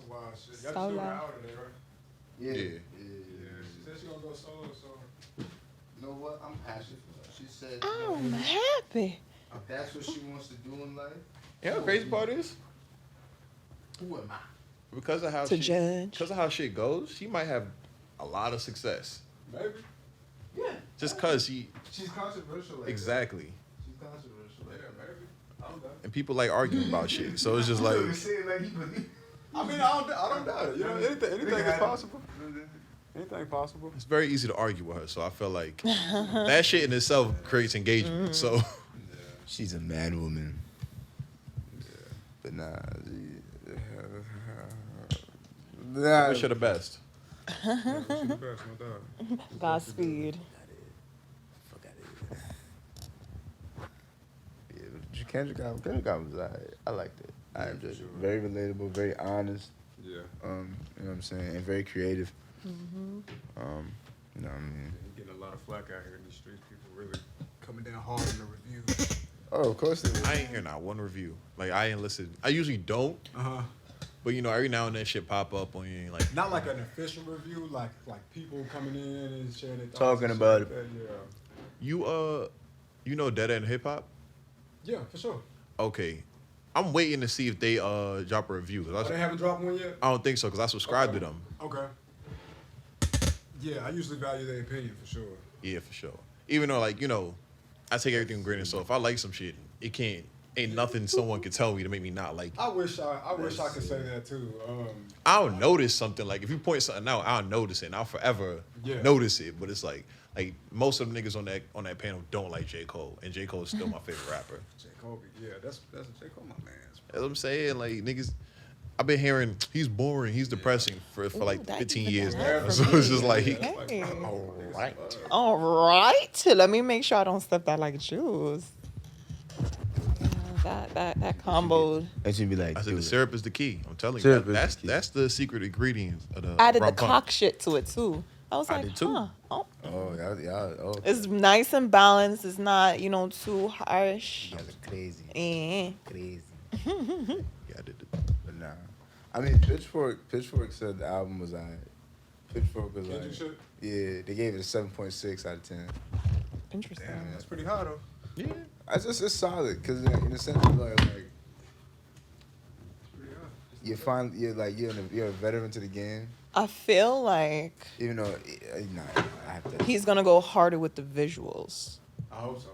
some wild shit. Y'all just Solo. doing an hour today, right? Yeah. She said she gonna go solo, so. You know what? I'm happy for her. She said, I'm happy. if that's what she wants to do in life. You know what the crazy part is? Who am I? Because of how shit goes, she might have a lot of success. Maybe. Yeah. Just because she's controversial. Like exactly. That. She's controversial. Like Yeah, maybe. I'm done. And people like arguing about shit, so it's just like. I mean, I don't doubt it. You know, anything is possible. Anything possible. It's very easy to argue with her, so I feel like that shit in itself creates engagement. So she's a mad woman. Yeah. But I wish her the best. Yeah, wish you the best, no doubt. Godspeed. Fuck out of here. Yeah, Kendrick album was alright. I liked it. I enjoyed it. Very relatable, very honest. Yeah. You know what I'm saying? And very creative. Mm-hmm. You know what I mean? You're getting a lot of flack out here in these streets. People really coming down hard in the reviews. Oh, of course they I ain't hear not one review. Like I ain't listen. I usually don't. But you know, every now and then shit pop up on you. Like not like an official review, like people coming in and sharing their thoughts. Talking about it. Like that, you you know Dead End Hip Hop? Yeah, for sure. Okay. I'm waiting to see if they drop a review. They haven't dropped one yet? I don't think so because I subscribe to them. Okay. Yeah, I usually value their opinion for sure. Yeah, for sure. Even though, like, you know, I take everything with a grain of salt. If I like some shit, ain't nothing someone can tell me to make me not like it. I wish I could say that too. I'll notice something. Like, if you point something out, I'll notice it. And I'll forever notice it. But it's like most of the niggas on that panel don't like J. Cole. And J. Cole is still my favorite rapper. J. Cole, yeah, that's J. Cole, my man. That's what I'm saying. Like, niggas... I've been hearing he's boring, he's depressing for like 15 years now. So it's just like, Hey. all right. All right. Let me make sure I don't step that like juice. That combo. And she'd be like, I said the syrup is the key. I'm telling you, Syrup is that's the key. that's the secret ingredient of the Added the rum punch. cock shit to it too. I was I like, did too. huh. Oh. oh, yeah. It's nice and balanced. It's not, too harsh. You guys are crazy. Eh. Yeah, I did it. But nah. I mean, Pitchfork said the album was alright. Pitchfork was Did you like, shit? yeah, they gave it a 7.6 out of 10. Interesting. Damn, that's pretty high though. Yeah. It's solid because in the sense of like Pretty high. you're a veteran to the game, I feel like even though I have to. he's gonna go harder with the visuals. I hope so.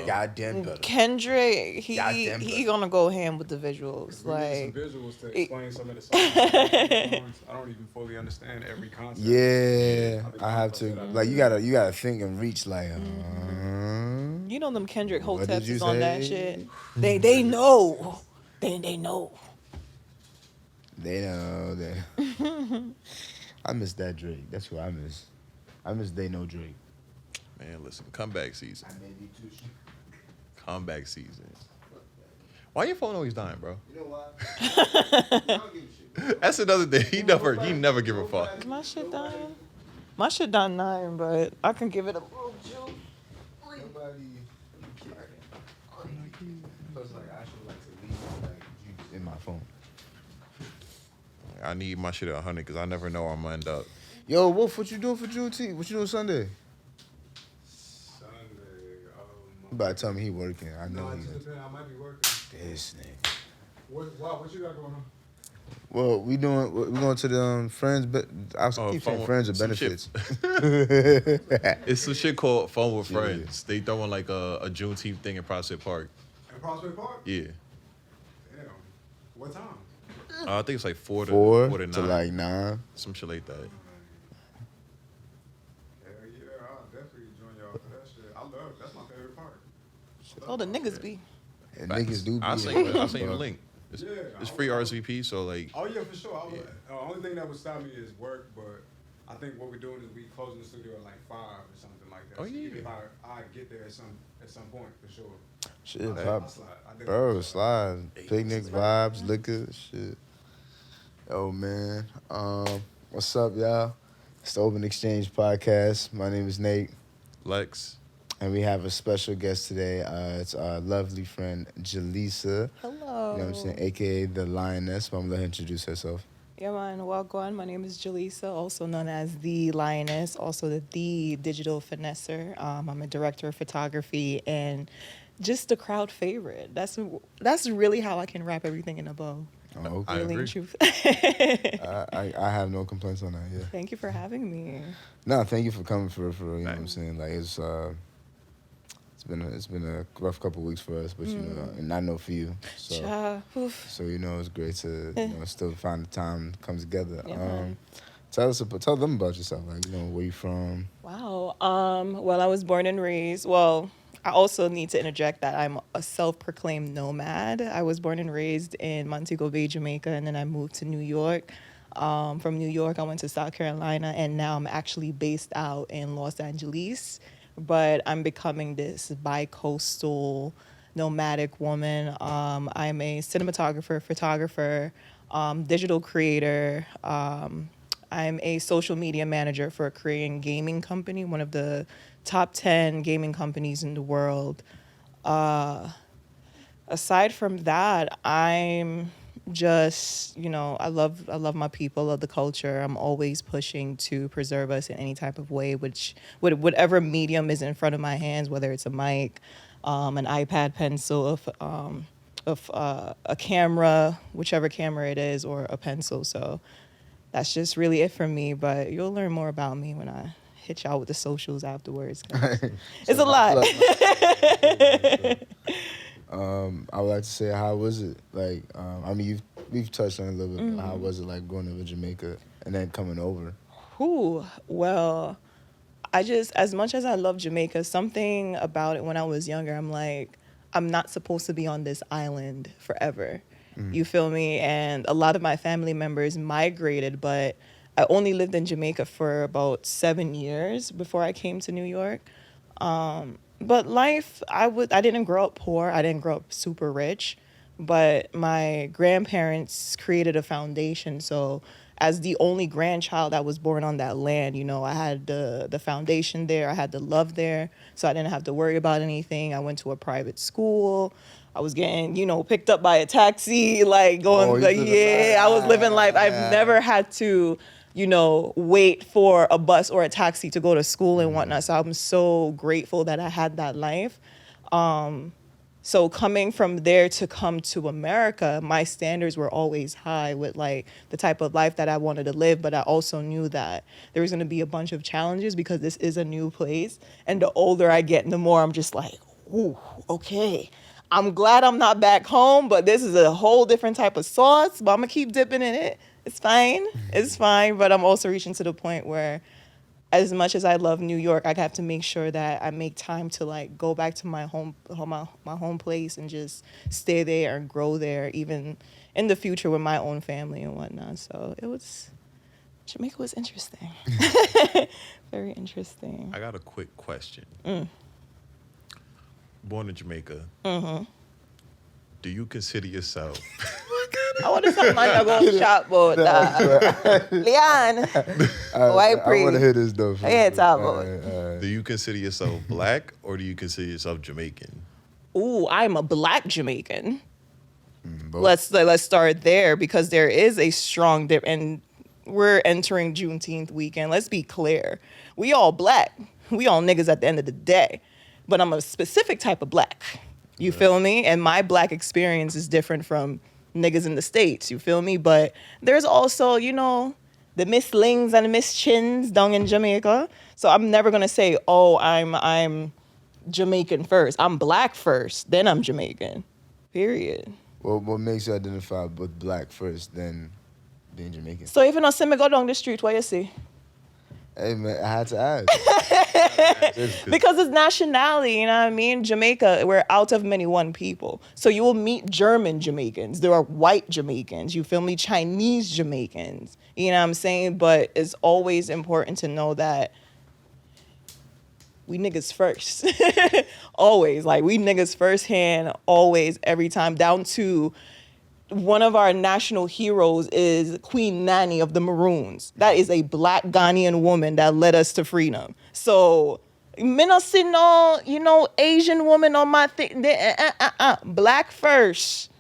Goddamn better. Kendrick, Goddamn he better. gonna go ham with the visuals. We need Like, some visuals to explain some of the songs. I don't even fully understand every concept. Yeah, I've been I have thinking to. about Like you gotta think and reach like. them Kendrick What did hoteps you is on that say? shit. They know. They know. They know that. I miss that Drake. That's who I miss. I miss They Know Drake. Man, listen, comeback season. I may be too. Comeback season. Why your phone always dying, bro? You know why? I don't give a shit. That's another thing. He never give a fuck. My shit dying. My shit done 9, but I can give it a little juice. Nobody. Plus, like, I should like to leave like juice in my phone. I need my shit at 100 because I never know where I'm gonna end up. Yo, Wolf, what you doing for Juneteenth? What you doing Sunday? Sunday. You about to tell me he working. I know No, it he's just depends. I might be working. this nigga. What you got going on? Well, we going to the friends, but I keep saying friends with some benefits. It's some shit called Fun with Yeah. Friends. They throwing like a Juneteenth thing in Prospect Park. At Prospect Park? Yeah. Damn. What time? I think it's like 4 to 4 9. to like 9. Some shit like that. Hell yeah, I'll definitely join y'all for that shit. I love it. That's my favorite part. Oh, the niggas be. And niggas do be. I'll send you the link. It's, Yeah, it's free RSVP, so like. Oh yeah, for sure. Yeah. The only thing that would stop me is work, but I think what we're doing is we closing the studio at like 5 or something like that. Oh, So yeah. even if I get there at some point for sure. Shit, I'll pop. slide. I definitely Bro, slide. Picnics, vibes, liquor, shit. Oh, man. What's up, y'all? It's the Open Exchange Podcast. My name is Nate. Lex. And we have a special guest today. It's our lovely friend, Jalessa. Hello. You know what I'm saying? AKA the Lioness. But I'm going to let her introduce herself. Yeah, man. Welcome. My name is Jalessa, also known as the Lioness, also the Digital Finesser. I'm a director of photography and just a crowd favorite. That's really how I can wrap everything in a bow. Oh, okay. I Really agree. and truth. I have no complaints on that, yeah. Thank you for having me. No, thank you for coming for real, you know what I'm saying? Like, it's been a rough couple weeks for us, but, you know, and I know for you. So, Oof. you know, it's great to, you know, still find the time to come together. Yeah, man. Tell them about yourself, like, you know, where you from? Wow. Well, I was born and raised. Well, I also need to interject that I'm a self-proclaimed nomad. I was born and raised in Montego Bay, Jamaica, and then I moved to New York. From New York, I went to South Carolina, and now I'm actually based out in Los Angeles. But I'm becoming this bi-coastal nomadic woman. I'm a cinematographer, photographer, digital creator. I'm a social media manager for a Korean gaming company, one of the top 10 gaming companies in the world. Aside from that, I'm just, you know, I love my people, love the culture. I'm always pushing to preserve us in any type of way, whatever medium is in front of my hands, whether it's a mic, an iPad pencil, a camera, whichever camera it is, or a pencil. So that's just really it for me. But you'll learn more about me when I hit y'all with the socials afterwards. It's a lot. I would like to say, how was it? Like, I mean, we've touched on it a little bit, but how was it, like, going over Jamaica and then coming over? Well, as much as I love Jamaica, something about it when I was younger, I'm like, I'm not supposed to be on this island forever. You feel me? And a lot of my family members migrated, but I only lived in Jamaica for about 7 years before I came to New York. But life, I didn't grow up poor. I didn't grow up super rich. But my grandparents created a foundation. So as the only grandchild that was born on that land, you know, I had the foundation there. I had the love there. So I didn't have to worry about anything. I went to a private school. I was getting, you know, picked up by a taxi, like going, I was living life. I've never had to, you know, wait for a bus or a taxi to go to school and whatnot. So I'm so grateful that I had that life. So coming from there to come to America, my standards were always high with like the type of life that I wanted to live. But I also knew that there was going to be a bunch of challenges because this is a new place. And the older I get, the more I'm just like, ooh, okay. I'm glad I'm not back home, but this is a whole different type of sauce. But I'm going to keep dipping in it. It's fine. It's fine. But I'm also reaching to the point where as much as I love New York, I have to make sure that I make time to like go back to my home place and just stay there and grow there, even in the future with my own family and whatnot. So Jamaica was interesting. Very interesting. I got a quick question. Born in Jamaica. Do you consider yourself? I want to say man go shop but Leon. White I want to hear this though. Yeah, talk about. Do you consider yourself black or do you consider yourself Jamaican? Ooh, I'm a black Jamaican. Both. Let's start there because there is a strong dip, and we're entering Juneteenth weekend. Let's be clear. We all black. We all niggas at the end of the day. But I'm a specific type of black. You feel me? And my black experience is different from niggas in the States. You feel me? But there's also, you know, the Miss Lings and the Miss Chins down in Jamaica. So I'm never gonna say, oh, I'm Jamaican first. I'm black first, then I'm Jamaican. Period. Well, what makes you identify with black first, then being Jamaican? So if you not see me go down the street, what you see? Hey man, I had to ask. Because it's nationality, you know what I mean? Jamaica, we're out of many one people. So you will meet German Jamaicans. There are white Jamaicans. You feel me? Chinese Jamaicans. You know what I'm saying? But it's always important to know that we niggas first. Always. Like, we niggas firsthand, always, every time, down to one of our national heroes is Queen Nanny of the Maroons. That is a black Ghanaian woman that led us to freedom. So Me not see no, Asian woman on my thing. Black first,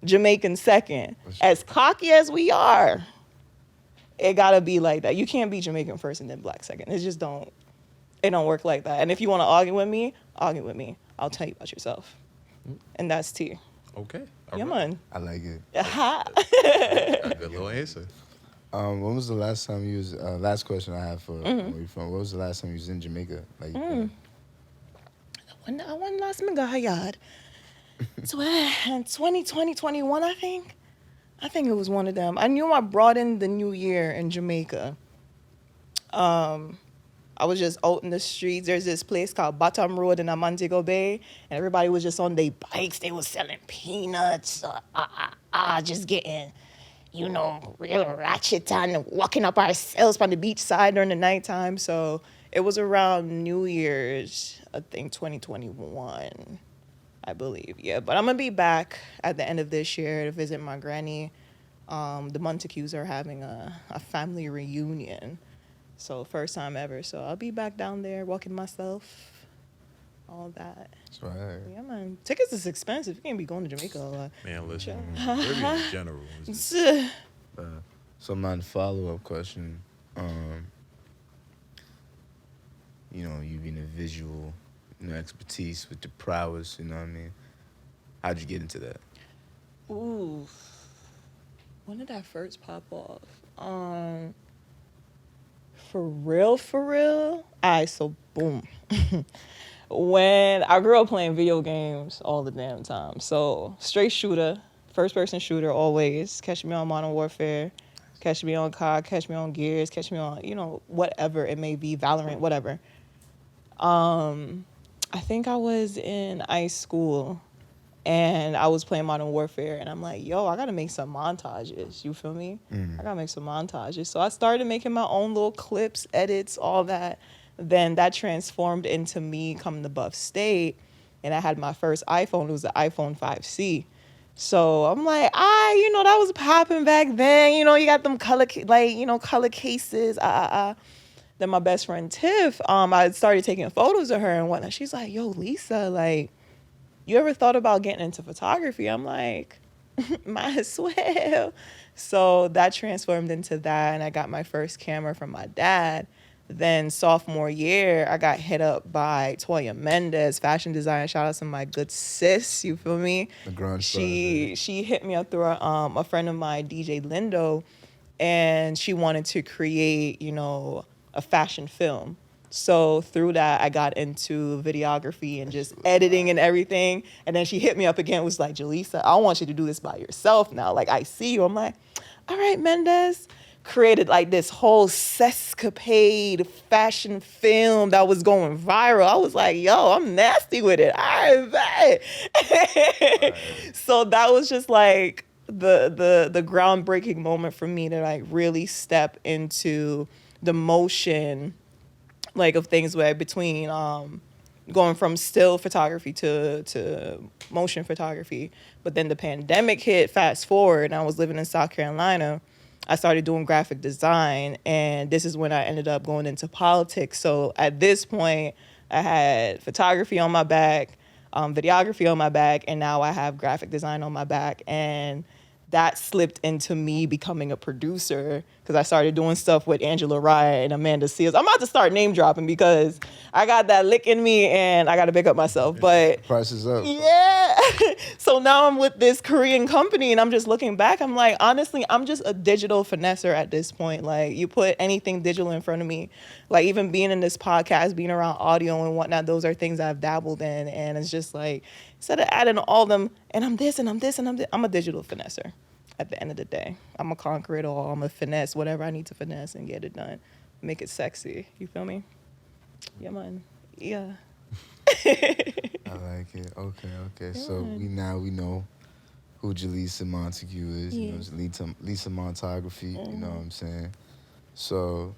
Jamaican second. As cocky as we are, it gotta be like that. You can't be Jamaican first and then black second. It just don't. It don't work like that. And if you want to argue with me, argue with me. I'll tell you about yourself. And that's T. Okay. Yeah, man. I like it. Aha. A good little answer. When was the last time you was? Last question I have for where you from? When was the last time you was in Jamaica? Like, When I went last my yard. 2020, 2021, I think. I think it was one of them. I knew I brought in the new year in Jamaica. I was just out in the streets. There's this place called Bottom Road in Montego Bay, and everybody was just on their bikes. They was selling peanuts, just getting, real ratchet and walking up ourselves from the beach side during the nighttime. So it was around New Year's, I think 2021, I believe. Yeah, but I'm going to be back at the end of this year to visit my granny. The Montagues are having a family reunion. So first time ever. So I'll be back down there walking myself, all that. That's right. Yeah, man. Tickets is expensive. You can't be going to Jamaica a lot. Man, listen. Caribbean in general. So my follow-up question, you being a visual, expertise with the prowess, you know what I mean? How'd you get into that? Ooh. When did that first pop off? For real? All right, so boom. When I grew up playing video games all the damn time. So straight shooter, first-person shooter always. Catch me on Modern Warfare, catch me on COD, catch me on Gears, catch me on, whatever it may be, Valorant, whatever. I think I was in high school, and I was playing Modern Warfare, and I'm like, yo, I got to make some montages. You feel me? I got to make some montages. So I started making my own little clips, edits, all that. Then that transformed into me coming to Buff State, and I had my first iPhone. It was the iPhone 5C. So I'm like, that was popping back then. You got them color cases. Then my best friend Tiff, I started taking photos of her and whatnot. She's like, yo, Lisa, like, you ever thought about getting into photography? I'm like, might as well. So that transformed into that, and I got my first camera from my dad. Then sophomore year, I got hit up by Toya Mendez, fashion designer. Shout out to my good sis, you feel me? The grunge She hit me up through a friend of mine, DJ Lindo, and she wanted to create, a fashion film. So through that, I got into videography and just editing and everything. And then she hit me up again, was like, Jalessa, I want you to do this by yourself now. Like, I see you. I'm like, all right, Mendez. Created like this whole sescapade fashion film that was going viral. I was like, yo, I'm nasty with it. I bet. So that was just like the groundbreaking moment for me to like really step into the motion like of things where between going from still photography to motion photography. But then the pandemic hit, fast forward, and I was living in South Carolina. I started doing graphic design, and this is when I ended up going into politics. So at this point, I had photography on my back, videography on my back, and now I have graphic design on my back. And that slipped into me becoming a producer because I started doing stuff with Angela Rye and Amanda Seals. I'm about to start name dropping because I got that lick in me and I got to pick up myself. But price is up. Yeah. So now I'm with this Korean company and I'm just looking back. I'm like, honestly, I'm just a digital finesser at this point. Like, you put anything digital in front of me. Like, even being in this podcast, being around audio and whatnot, those are things I've dabbled in. And it's just like, instead of adding all them, and I'm this and I'm this and I'm this, I'm a digital finesser at the end of the day. I'm a conquer it all. I'm a finesse whatever I need to finesse and get it done. Make it sexy. You feel me? Yeah, man. Yeah. I like it. Okay. Yeah. So we know who Jalessa Montague is. Yeah. You know, it's Lisa Montography. You know what I'm saying? So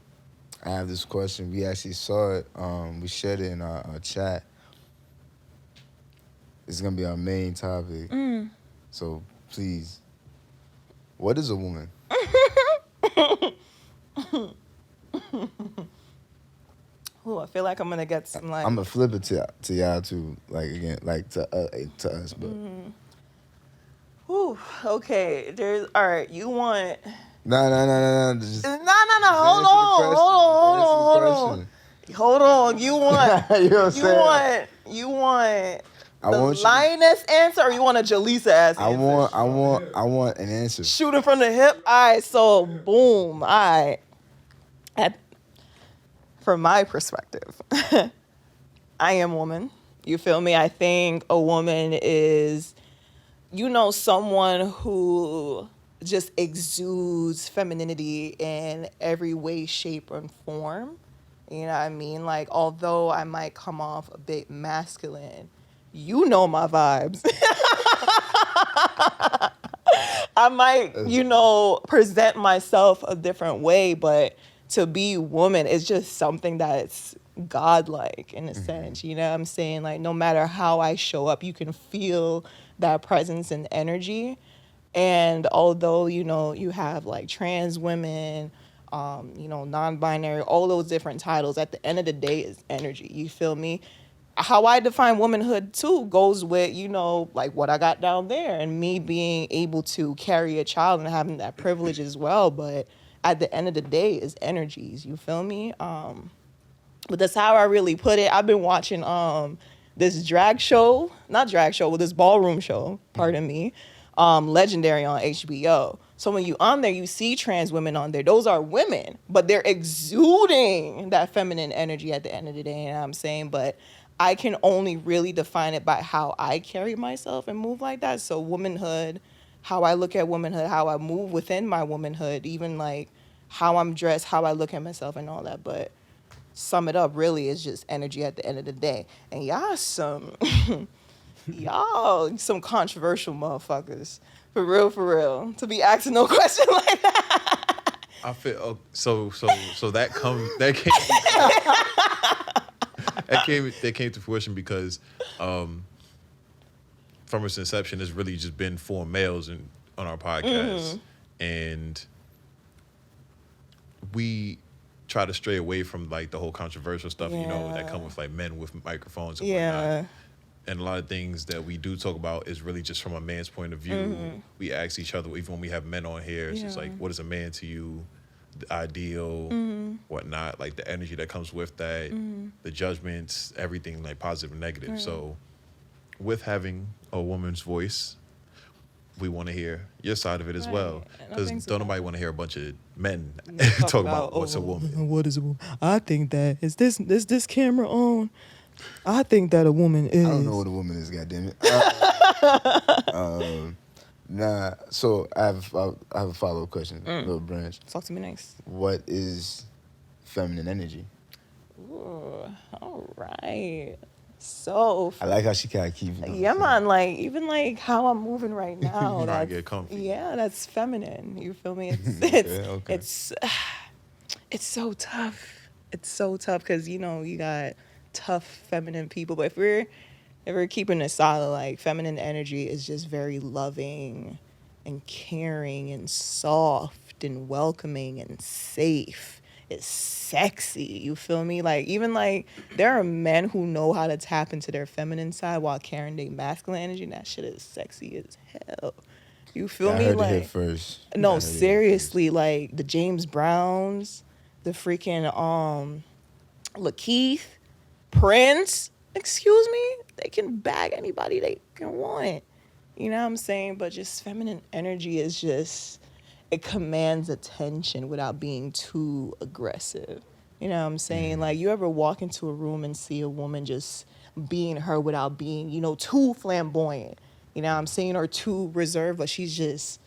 I have this question. We actually saw it. We shared it in our chat. It's gonna be our main topic. So please, what is a woman? Ooh, I feel like I'm gonna get some like. I'm gonna flip it to y'all too, like again, like to us, but. Ooh, okay. There's all right. You want? No. Just No. Hold on. Hold on. You want? You know what I'm saying? You want I the want you to- lioness answer, or you want a Jalessa ass I answer? want an answer. Shooting from the hip. All right. So boom. All right. From my perspective, I am woman. You feel me? I think a woman is, someone who just exudes femininity in every way, shape, and form. You know what I mean? Like, although I might come off a bit masculine, you know my vibes. I might, present myself a different way, but to be woman is just something that's godlike in a sense. You know what I'm saying? Like, no matter how I show up, you can feel that presence and energy. And although, you have like trans women, non-binary, all those different titles, at the end of the day is energy. You feel me? How I define womanhood too goes with, like what I got down there and me being able to carry a child and having that privilege as well. But at the end of the day is energies. You feel me? But that's how I really put it. I've been watching this this ballroom show, pardon me, Legendary on HBO. So when you on there, you see trans women on there. Those are women, but they're exuding that feminine energy at the end of the day, you know what I'm saying? But I can only really define it by how I carry myself and move like that. So womanhood, how I look at womanhood, how I move within my womanhood, even like how I'm dressed, how I look at myself and all that. But sum it up, really, is just energy at the end of the day. And y'all some controversial motherfuckers. For real. To be asking no question like that. I feel so that came to fruition because from its inception it's really just been for males on our podcast. And we try to stray away from like the whole controversial stuff, that come with like men with microphones and whatnot. And a lot of things that we do talk about is really just from a man's point of view. We ask each other, even when we have men on here, it's just like, what is a man to you? The ideal, whatnot, like the energy that comes with that, the judgments, everything like positive and negative. So with having a woman's voice, we want to hear your side of it as well. Because don't nobody want to hear a bunch of men talk about what's a woman. What is a woman? I think that, is this camera on? I think that a woman is. I don't know what a woman is, goddammit. Nah, so I have a follow-up question, little branch. Talk to me next. What is feminine energy? Ooh, all right. So I like how she kind of keeps it. Yeah, man, like even like how I'm moving right now. Trying to get comfy. Yeah, that's feminine. You feel me? It's so tough. It's so tough because you got tough feminine people, but if we're keeping it solid, like feminine energy is just very loving and caring and soft and welcoming and safe. It's sexy. You feel me? Like even like there are men who know how to tap into their feminine side while carrying their masculine energy, and that shit is sexy as hell. You feel me? I heard like it first. No, seriously, like the James Browns, the freaking Lakeith, Prince, excuse me, they can bag anybody they can want. You know what I'm saying? But just feminine energy is just, it commands attention without being too aggressive. You know what I'm saying? Like, you ever walk into a room and see a woman just being her without being, too flamboyant, you know what I'm saying? Or too reserved, but she's just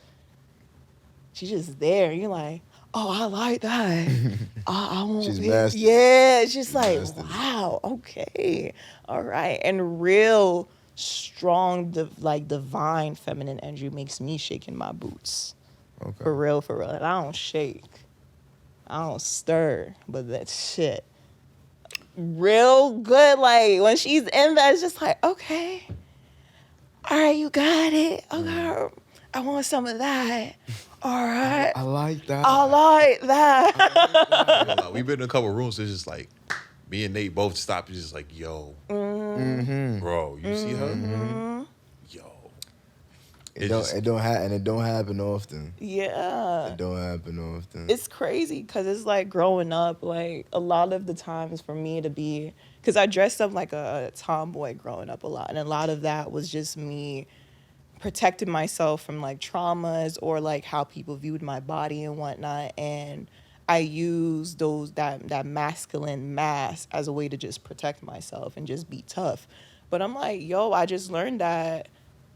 there. You're like, oh, I like that. I won't She's be. mastered. Yeah, it's just like, Mastered. wow, okay, all right. And real strong, divine feminine energy makes me shake in my boots. Okay. For real. And I don't shake. I don't stir, but that shit. Real good, like, when she's in that, it's just like, okay, all right, you got it. Okay, I want some of that. All right. I like that. I like that. We've been in a couple of rooms. It's just like me and Nate both stopped and just like, yo, Mm-hmm. bro, you see her? Mm-hmm. Yo. It don't happen often. Yeah. It don't happen often. It's crazy because it's like growing up, like a lot of the times for me to be, because I dressed up like a tomboy growing up a lot. And a lot of that was just me protecting myself from like traumas or like how people viewed my body and whatnot. And I used that masculine mask as a way to just protect myself and just be tough. But I'm like, yo, I just learned that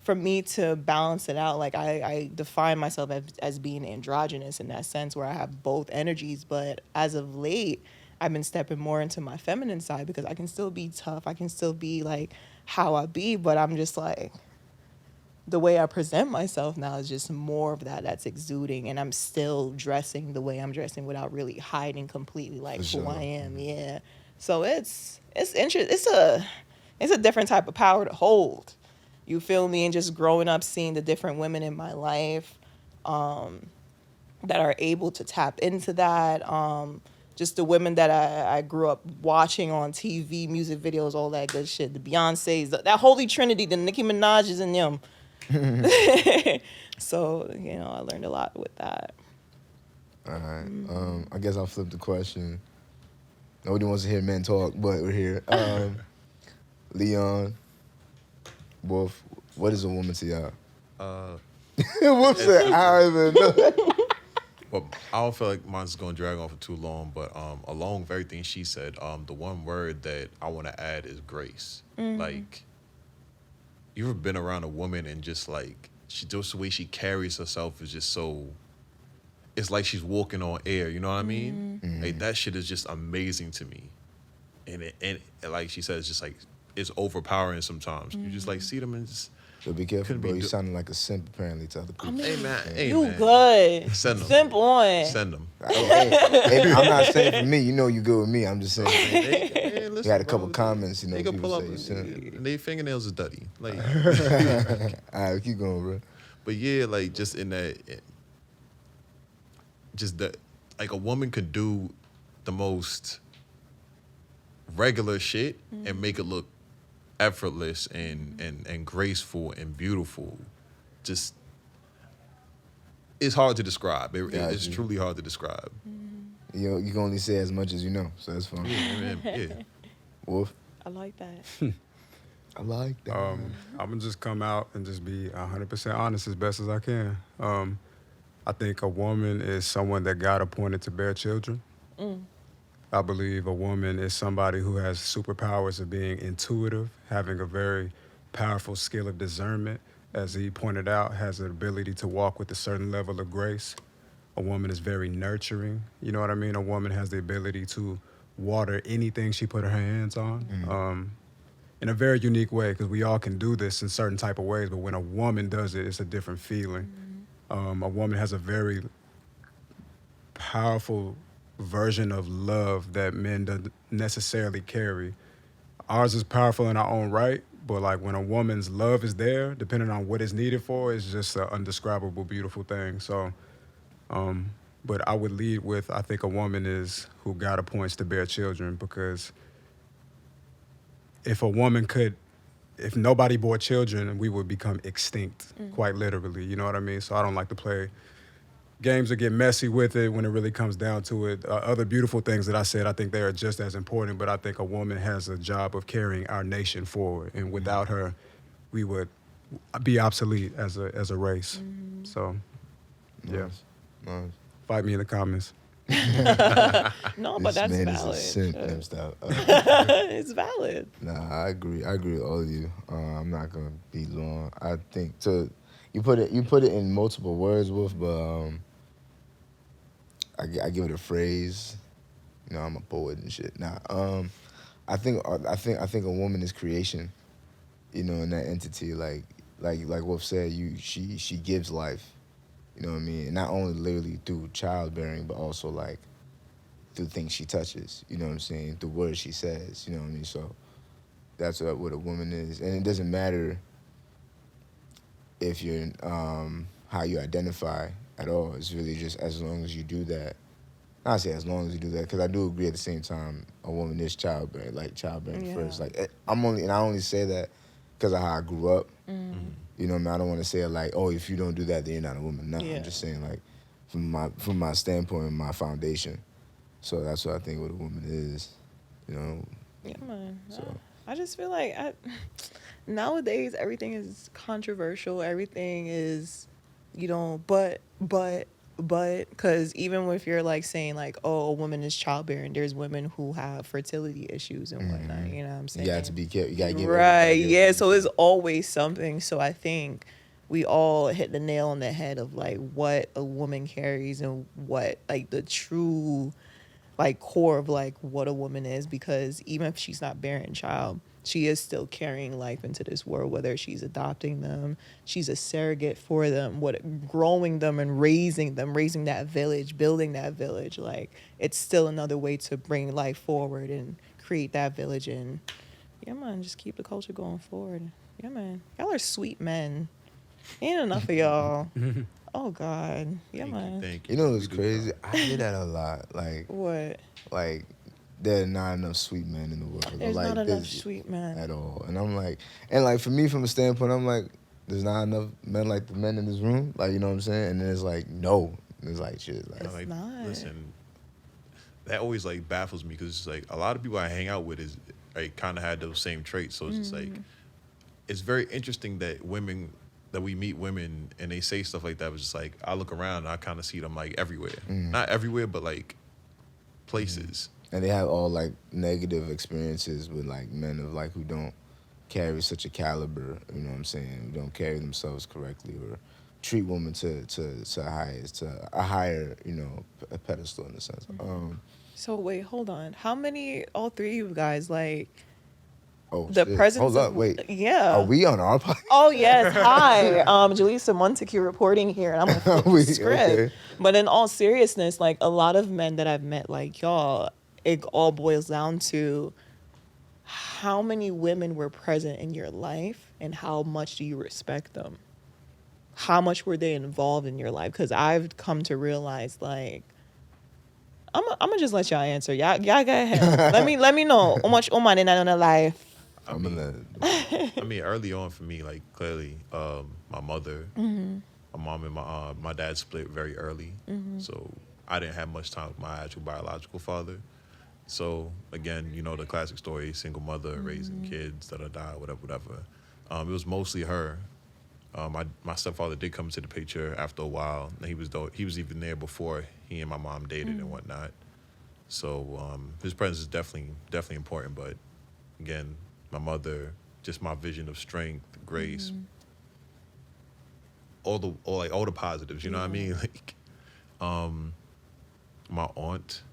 for me to balance it out, like I define myself as being androgynous in that sense where I have both energies. But as of late, I've been stepping more into my feminine side because I can still be tough. I can still be like how I be, but I'm just like, the way I present myself now is just more of that's exuding, and I'm still dressing the way I'm dressing without really hiding completely like who I am. Yeah. So it's interesting. It's a different type of power to hold. You feel me? And just growing up, seeing the different women in my life that are able to tap into that. Just the women that I grew up watching on TV, music videos, all that good shit. The Beyoncés, that holy trinity, the Nicki Minaj's and them. So, I learned a lot with that. All right. I guess I'll flip the question. Nobody wants to hear men talk, but we're here. Leon, Wolf, what is a woman to y'all? Wolf said, I don't even know. Well, I don't feel like mine's going to drag on for too long, but along with everything she said, the one word that I want to add is grace. Mm-hmm. Like, you ever been around a woman and just like, just the way she carries herself is just so, it's like she's walking on air, you know what I mean? Mm-hmm. Like, that shit is just amazing to me. And like she said, it's just like, it's overpowering sometimes. Mm-hmm. You just like see them and just... So be careful, bro. You sounding like a simp apparently to other people. Hey, man. You good. Send them. Simp on. Send them. Hey, I'm not saying for me. You know you good with me. I'm just saying. Hey, listen, you had a couple comments, they can pull up and their fingernails are dirty. Like, all right, keep going, bro. But yeah, like just in that, like a woman could do the most regular shit and make it look effortless and graceful and beautiful. Just, it's hard to describe. It's truly hard to describe. You can only say as much as you know, so that's fine. Yeah. Wolf? I like that. I like that. I'm going to just come out and just be 100% honest as best as I can. I think a woman is someone that God appointed to bear children. I believe a woman is somebody who has superpowers of being intuitive, having a very powerful skill of discernment. As he pointed out, has an ability to walk with a certain level of grace. A woman is very nurturing. You know what I mean? A woman has the ability to water anything she put her hands on in a very unique way, because we all can do this in certain type of ways, but when a woman does it, it's a different feeling. A woman has a very powerful version of love that men don't necessarily carry. Ours is powerful in our own right, but like when a woman's love is there, depending on what it's needed for, it's just an undescribable, beautiful thing. So, but I would lead with, I think a woman is who God appoints to bear children, because if nobody bore children, we would become extinct, quite literally, you know what I mean? So I don't like to play games that get messy with it when it really comes down to it. Other beautiful things that I said, I think they are just as important, but I think a woman has a job of carrying our nation forward, and without her, we would be obsolete as a race. So, yeah. Nice. Fight me in the comments. No, but that's man valid. Is a simp, stop. It's valid. Nah, I agree with all of you. I'm not gonna be long. I think you put it in multiple words, Wolf, but I give it a phrase. You know, I'm a poet and shit. Nah, I think a woman is creation. You know, in that entity, like Wolf said, she gives life. You know what I mean? And not only literally through childbearing, but also like through things she touches. You know what I'm saying? Through words she says. You know what I mean? So that's what a woman is, and it doesn't matter if you're how you identify at all. It's really just as long as you do that, I say as long as you do that, because I do agree at the same time a woman is childbearing first. Like I only say that because of how I grew up. You know what I mean? I don't want to say it like, oh, if you don't do that, then you're not a woman. No, I'm just saying like from my standpoint, my foundation. So that's what I think what a woman is. You know. Yeah, man. So I just feel like nowadays everything is controversial. Everything is, but because even if you're like saying like, oh, a woman is childbearing, there's women who have fertility issues and whatnot. You know what I'm saying? you got to be careful. You got to get right. Yeah. So it's always something. So I think we all hit the nail on the head of like what a woman carries and what like the true like core of like what a woman is, because even if she's not bearing a child, she is still carrying life into this world, whether she's adopting them, she's a surrogate for them, growing them and raising that village, building that village. Like it's still another way to bring life forward and create that village. And yeah, man, just keep the culture going forward. Yeah, man. Y'all are sweet men. Ain't enough of y'all. Oh God. Yeah, man. Thank You know what's crazy? I hear that a lot. Like What? Like there are not enough sweet men in the world. There's like, not enough sweet men at all. And I'm like, and like for me, from a standpoint, I'm like, there's not enough men like the men in this room. Like, you know what I'm saying? And then it's like, no. And it's like shit. Like, It's not. Listen, that always like baffles me because it's like a lot of people I hang out with is like kind of had those same traits. So it's just like it's very interesting that we meet women and they say stuff like that. But just like I look around and I kind of see them like everywhere, not everywhere, but like places. And they have all like negative experiences with like men of like who don't carry such a caliber. You know what I'm saying? Who don't carry themselves correctly or treat women to a higher a pedestal in a sense. So wait, hold on. How many? All three of you guys like? Oh, the shit. presence. Hold up, wait. Yeah. Are we on our podcast? Oh yes. Hi, Jalessa Montague reporting here, and I'm gonna flip the script. Okay. But in all seriousness, like a lot of men that I've met, like y'all, it all boils down to how many women were present in your life and how much do you respect them? How much were they involved in your life? Because I've come to realize, like, I'm gonna just let y'all answer. Y'all go ahead. let me know how much woman in a life. I mean, early on for me, like clearly, my mother, my mom, and my dad split very early, so I didn't have much time with my actual biological father. So again, the classic story: single mother raising kids that died, whatever. It was mostly her. My stepfather did come into the picture after a while. And he was even there before he and my mom dated and whatnot. So his presence is definitely important. But again, my mother, just my vision of strength, grace, all the positives. You know what I mean? Like, my aunt,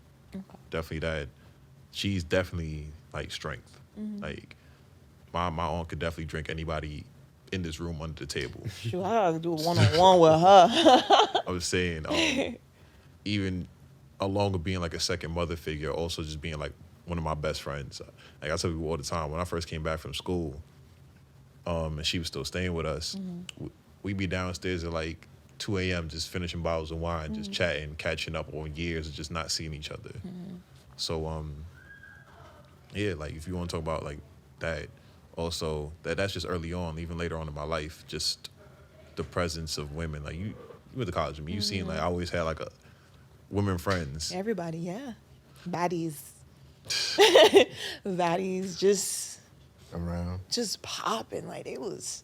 definitely that. She's definitely like strength. Like my aunt could definitely drink anybody in this room under the table. Shoot, I gotta do a one-on-one with her. I was saying, even along with being like a second mother figure, also just being like one of my best friends. Like I tell people all the time, when I first came back from school, and she was still staying with us, we'd be downstairs at like 2 a.m. just finishing bottles of wine, just chatting, catching up on years of just not seeing each other. So, yeah, like if you want to talk about like that, also that's just early on. Even later on in my life, just the presence of women. Like you went to college with me, you seen like I always had like a women friends. Everybody, yeah, baddies, baddies, just around, just popping. Like it was.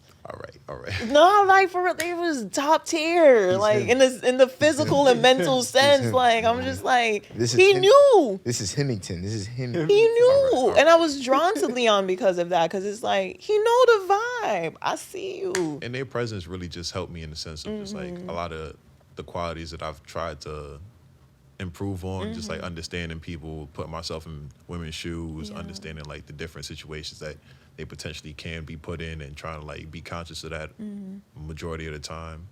All right. No, like for real, they was top tier. Like in the physical and mental sense. Like I'm just like he knew. This is Hemington. This is him. He knew, and I was drawn to Leon because of that. Because it's like he know the vibe. I see you. And their presence really just helped me in the sense of just like a lot of the qualities that I've tried to improve on, just like understanding people, putting myself in women's shoes, understanding like the different situations that they potentially can be put in and trying to like be conscious of that majority of the time.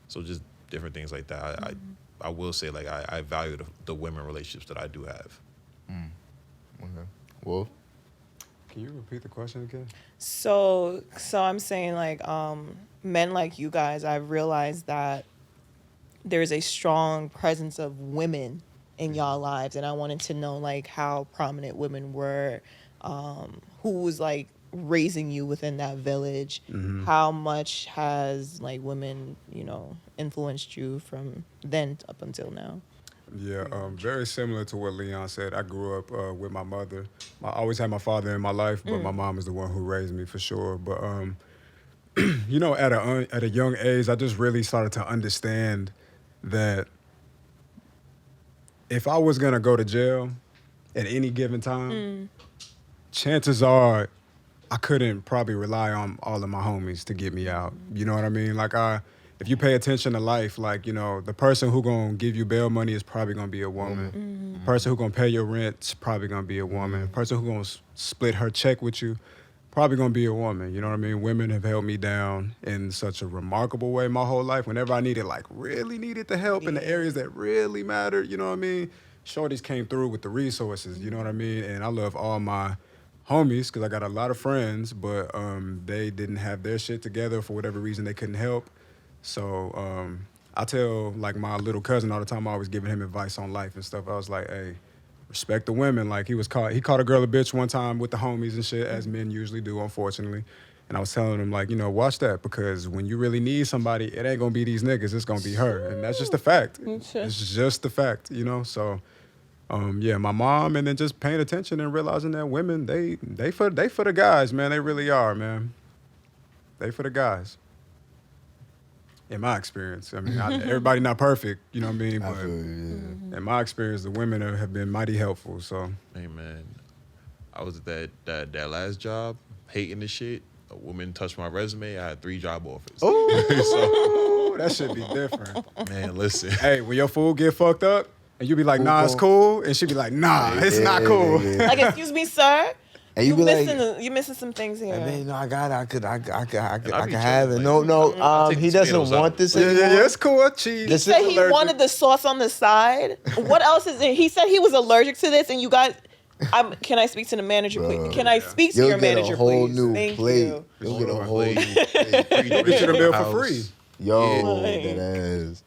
So just different things like that. I will say like I value the women relationships that I do have. Okay. Wolf? Can you repeat the question again? So I'm saying like men like you guys, I've realized that there's a strong presence of women in y'all lives, and I wanted to know like how prominent women were, who was like raising you within that village. How much has like women, influenced you from then up until now? Yeah, very similar to what Leon said. I grew up with my mother. I always had my father in my life, but my mom is the one who raised me for sure. But at a young age, I just really started to understand that if I was gonna go to jail at any given time, chances are I couldn't probably rely on all of my homies to get me out. You know what I mean? Like if you pay attention to life, like, the person who gonna give you bail money is probably gonna be a woman. The person who gonna pay your rent is probably gonna be a woman. The person who gonna split her check with you, probably gonna be a woman. You know what I mean? Women have held me down in such a remarkable way my whole life. Whenever I really needed the help in the areas that really mattered, you know what I mean? Shorties came through with the resources, you know what I mean? And I love all my homies because I got a lot of friends, but they didn't have their shit together for whatever reason they couldn't help. So I tell like my little cousin all the time, I always giving him advice on life and stuff. I was like, hey, respect the women. Like he called a girl a bitch one time with the homies and shit, as men usually do, unfortunately. And I was telling him like, watch that, because when you really need somebody, it ain't gonna be these niggas, it's gonna be her. And that's just a fact. It's just a fact, So my mom, and then just paying attention and realizing that women, they for the guys, man. They really are, man. They for the guys. In my experience, I mean, everybody not perfect, you know what I mean? But in my experience, the women have been mighty helpful. So, hey man, I was at that last job, hating the shit. A woman touched my resume. I had 3 job offers. Oh, so, that should be different. Man, listen. Hey, when your food get fucked up, and you be like, nah, it's cool, and she be like, nah, it's not cool. Like, excuse me, sir. And you be you're missing some things here. And then, I got it. I could be have it. chilling, No. take He the doesn't tomatoes want out. this Yeah, anymore. it's cool. Cheese. This He said he wanted the sauce on the side. What else is it? He said he was allergic to this, and you got. Can I speak to the manager, please? Can I speak to your manager, please? You'll get a whole new Thank plate. you. You'll get a whole new plate. Get you the meal for free. Yo, Yeah. that is.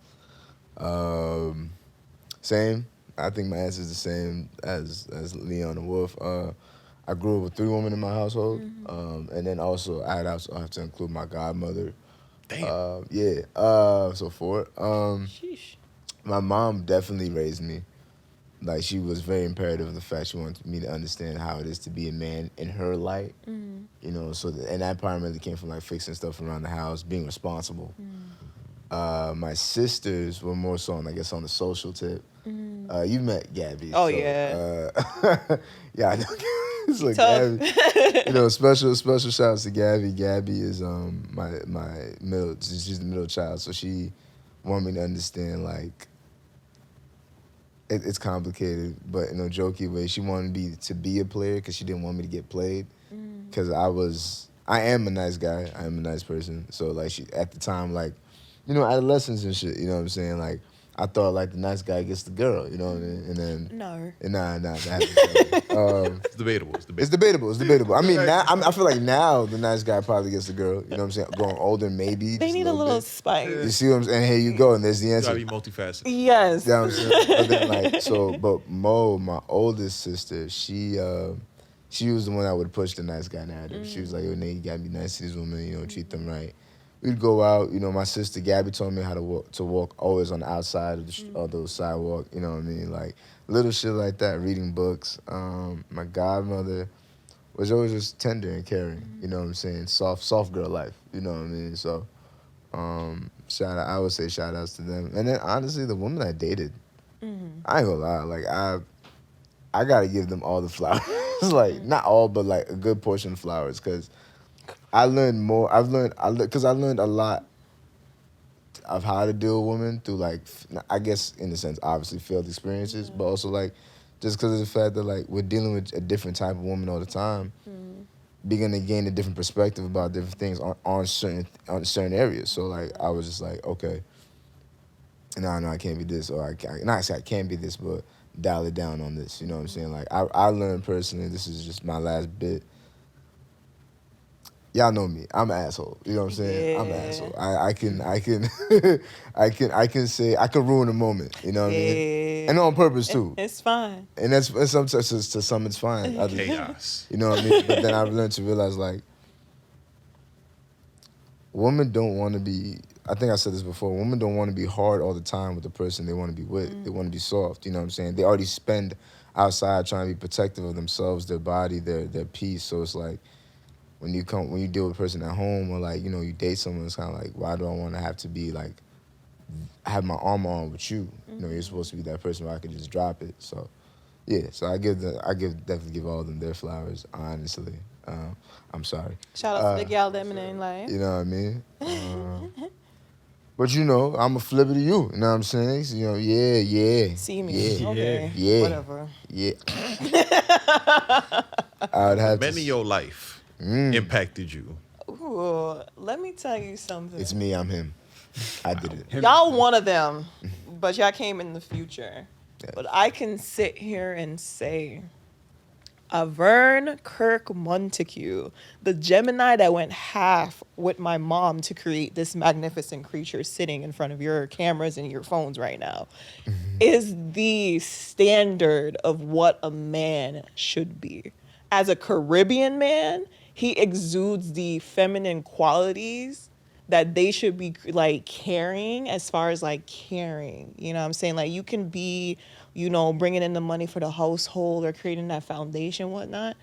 Same. I think my answer is the same as Leon and Wolf. I grew up with 3 women in my household, and then also I have to include my godmother. Damn. So 4. Sheesh. My mom definitely raised me. Like, she was very imperative of the fact she wanted me to understand how it is to be a man in her light. And that primarily came from like fixing stuff around the house, being responsible. My sisters were more so on the social tip. You met Gabby. Oh, so, yeah. I know. So Gabby, special shout outs to Gabby. Gabby is my middle. She's the middle child, so she wanted me to understand like it's complicated, but in a jokey way. She wanted me to be a player because she didn't want me to get played. Because I am a nice guy. I am a nice person. So like she at the time like, adolescence and shit. You know what I'm saying? Like I thought like the nice guy gets the girl. You know what I mean? And then nah. It's debatable. It's debatable. I mean, now I feel like now the nice guy probably gets the girl. You know what I'm saying? Growing older, maybe. They need a little spice. You see what I'm saying? And here you go, and there's the You answer. gotta be multifaceted. Yes. You know what I'm saying? But then but Mo, my oldest sister, she was the one that would push the nice guy narrative. She was like, yo, Nate, you gotta be nice to these women, treat them right. We'd go out, my sister Gabby told me how to walk always on the outside of the sidewalk, you know what I mean? Like little shit like that, reading books. My godmother was always just tender and caring, you know what I'm saying? Soft girl life, you know what I mean? So I would say shout outs to them. And then honestly, the woman I dated, I ain't gonna lie, like I gotta give them all the flowers. Like not all, but like a good portion of flowers, because I learned more. I learned a lot of how to deal with women through like, I guess in a sense, obviously failed experiences, but also like just because of the fact that like we're dealing with a different type of woman all the time, begin to gain a different perspective about different things on certain areas. So like I was just like, okay, no, I can't be this, or I can't be this, but dial it down on this. You know what I'm saying? Like I learned personally. This is just my last bit. y'all know me. I'm an asshole. You know what I'm saying? Yeah. I'm an asshole. I can I can say I can ruin a moment. You know what I mean? And on purpose too. It's fine. And that's sometimes to some it's fine. Others, Chaos. you know what I mean? But then I've learned to realize like women don't want to be. I think I said this before. Women don't want to be hard all the time with the person they want to be with. They want to be soft. You know what I'm saying? They already spend outside trying to be protective of themselves, their body, their peace. So it's like when you deal with a person at home or like you date someone, it's kind of like why do I want to have to be like have my armor on with you? You know, you're supposed to be that person where I could just drop it. So yeah, so I definitely give all of them their flowers. Honestly, I'm sorry. Shout out to the gal that in life. You know what I mean? But I'm a flip it to you. You know what I'm saying? So, yeah. See me. Yeah. Okay. Yeah. Whatever. Yeah. I would have Men in your life impacted you. Ooh, let me tell you something. It's me, I'm him. I did it. Y'all one of them, but y'all came in the future. Yeah. But I can sit here and say, Vern Kirk Montague, the Gemini that went half with my mom to create this magnificent creature sitting in front of your cameras and your phones right now, is the standard of what a man should be. As a Caribbean man, he exudes the feminine qualities that they should be like carrying as far as like caring. You know what I'm saying? Like you can be, bringing in the money for the household or creating that foundation, whatnot.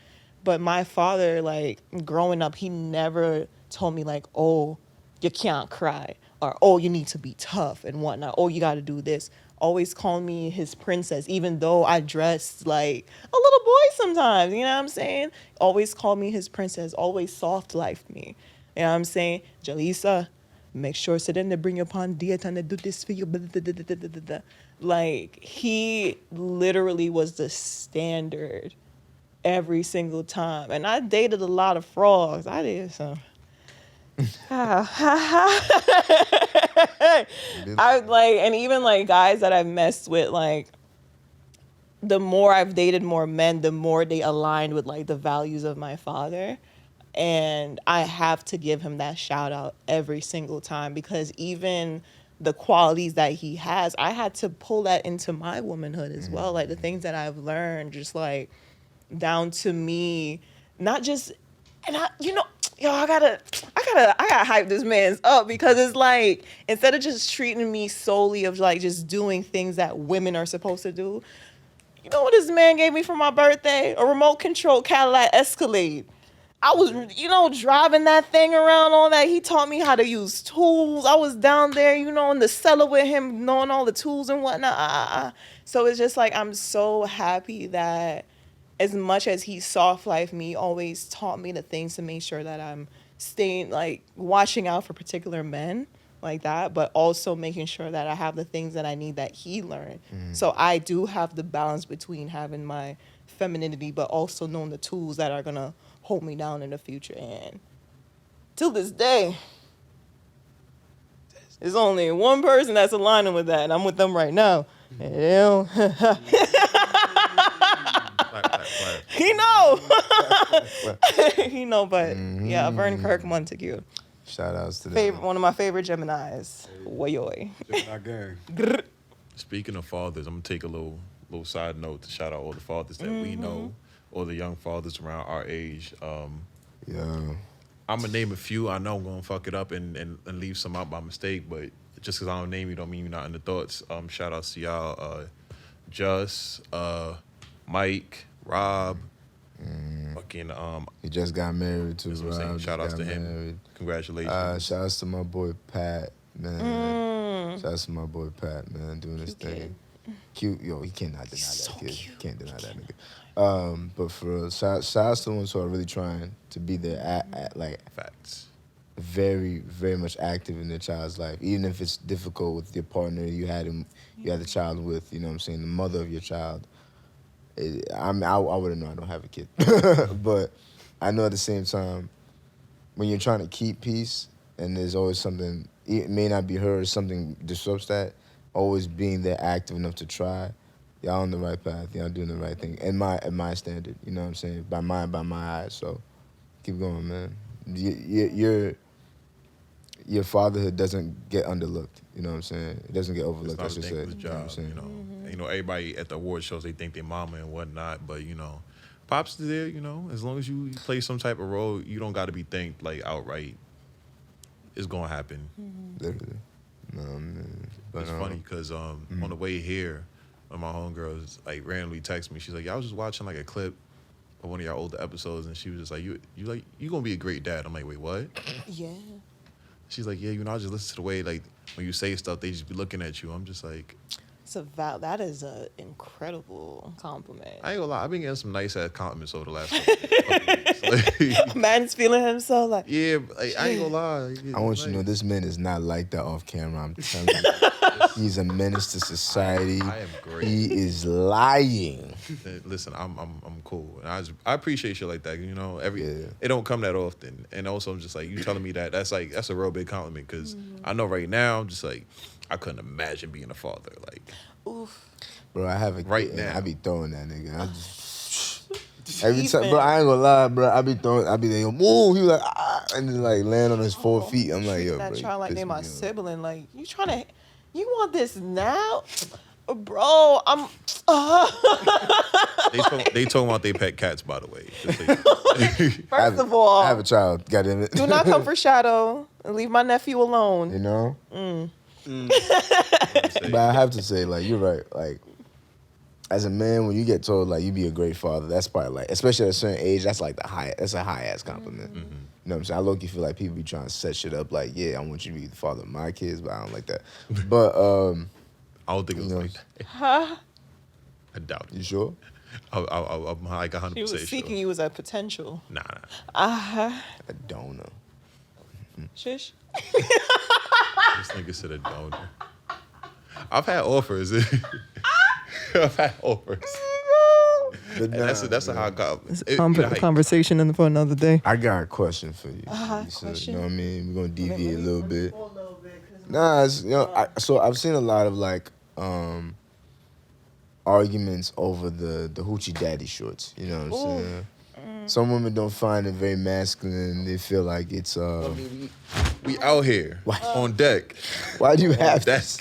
But my father, like growing up, he never told me like, oh, you can't cry or, oh, you need to be tough and whatnot. Oh, you got to do this. Always call me his princess, even though I dressed like a little boy sometimes. You know what I'm saying? Always call me his princess. Always soft lifed me. You know what I'm saying? Jalessa, make sure sit in there, bring your upon diet and do this for you. Like, he literally was the standard every single time. And I dated a lot of frogs. I did some. I like, and even like guys that I've messed with, like, the more I've dated more men, the more they aligned with like the values of my father. And I have to give him that shout out every single time because even the qualities that he has, I had to pull that into my womanhood as well. Like the things that I've learned, just like down to me, not just, and I gotta hype this man's up because it's like, instead of just treating me solely of like just doing things that women are supposed to do, you know what this man gave me for my birthday? A remote control Cadillac Escalade. I was, driving that thing around, all that. He taught me how to use tools. I was down there, in the cellar with him, knowing all the tools and whatnot. So it's just like, I'm so happy that as much as he soft life me, he always taught me the things to make sure that I'm staying, like, watching out for particular men like that, but also making sure that I have the things that I need that he learned. So I do have the balance between having my femininity, but also knowing the tools that are going to hold me down in the future. And till this day, there's only one person that's aligning with that, and I'm with them right now. Clap. He know. He know, but yeah, Vern Kirk Montague. Shout outs to them. One of my favorite Geminis. Woyoy. Gemini gang. Speaking of fathers, I'm gonna take a little side note to shout out all the fathers that we know, all the young fathers around our age. Yeah. I'm gonna name a few. I know I'm gonna fuck it up and leave some out by mistake, but just because I don't name you don't mean you're not in the thoughts. Shout outs to y'all, Just, Mike, Rob, fucking He just got married too. that's what I'm saying. Shout outs to him. Congratulations. Shout outs to my boy Pat, man. Shout outs to my boy Pat, man, doing his thing. Cute, yo, he cannot deny So that kid. cute. Can't deny that nigga. But for real, shout outs to the ones who are really trying to be there at like Facts. very, very much active in their child's life, even if it's difficult with your partner you had the child with. You know what I'm saying? The mother of your child. I wouldn't know. I don't have a kid, but I know at the same time when you're trying to keep peace and there's always something. It may not be her or something disrupts that. Always being there, active enough to try. Y'all on the right path. Y'all doing the right thing. At my standard, you know what I'm saying? By my eyes. So keep going, man. your fatherhood doesn't get underlooked. You know what I'm saying? It doesn't get overlooked. It's I not a should say. thankless You know what I'm job, saying? you know. You know, everybody at the award shows, they think their mama and whatnot, but, you know, Pops is there, you know. As long as you play some type of role, you don't got to be thanked, like, outright. It's going to happen. Literally. No, man. But, It's funny because on the way here, one of my homegirls, like, randomly texted me. She's like, I was just watching, like, a clip of one of your older episodes, and she was just like, you going to be a great dad. I'm like, wait, what? Yeah. She's like, yeah, you know, I just listen to the way, like, when you say stuff, they just be looking at you. I'm just like... That is an incredible compliment. I ain't gonna lie, I've been getting some nice-ass compliments over the last couple weeks. Like, Man's feeling himself like... yeah, like, I ain't gonna lie. I want you to know this man is not like that off camera. I'm telling you. He's a menace to society. I am great. He is lying. Listen, I'm cool. And I appreciate shit like that. You know, it don't come that often. And also, I'm just like, you telling me that's a real big compliment because I know right now, I'm just like, I couldn't imagine being a father. Like, Oof. Bro, I have a kid Right and now. I be throwing that nigga. I just every time, bro, I ain't gonna lie, bro. I be there, move. He was like, and then like land on his 4 feet. I'm like, yo, That bro. child like piss they me my off. sibling. Like, you want this now? Bro, I'm... they talking about they pet cats, by the way. Just so First of all, I have a child. Goddamn it. do not come for Shadow and leave my nephew alone. You know. But I have to say, like, you're right. Like, as a man, when you get told like you be a great father, that's probably like, especially at a certain age, that's like that's a high ass compliment. You know what I'm saying? I low-key feel like people be trying to set shit up like, yeah, I want you to be the father of my kids, but I don't like that. But I don't think it was You know, like that. Huh? I doubt you it. sure? I'm like 100% He was seeking sure. you as a potential. Nah. I don't know. Shush. This nigga said a donor. I've had offers. I've had offers. But And that's a high compliment. Conversation for another day. I got a question for you. So, question? you know what I mean? We're gonna deviate a little bit. Nah, it's, you know, so I've seen a lot of like arguments over the hoochie daddy shorts. You know what I'm saying? Some women don't find it very masculine. They feel like it's We out here on deck. why do you have Deck. this?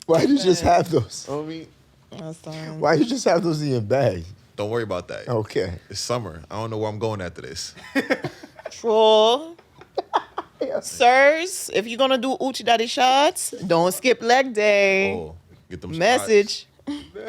Why do you just have those? That's fine. Why you just have those in your bag? Don't worry about that. Okay. It's summer. I don't know where I'm going after this. Troll. Sirs, if you're gonna do Uchi Daddy shots, don't skip leg day. Oh, get them Message.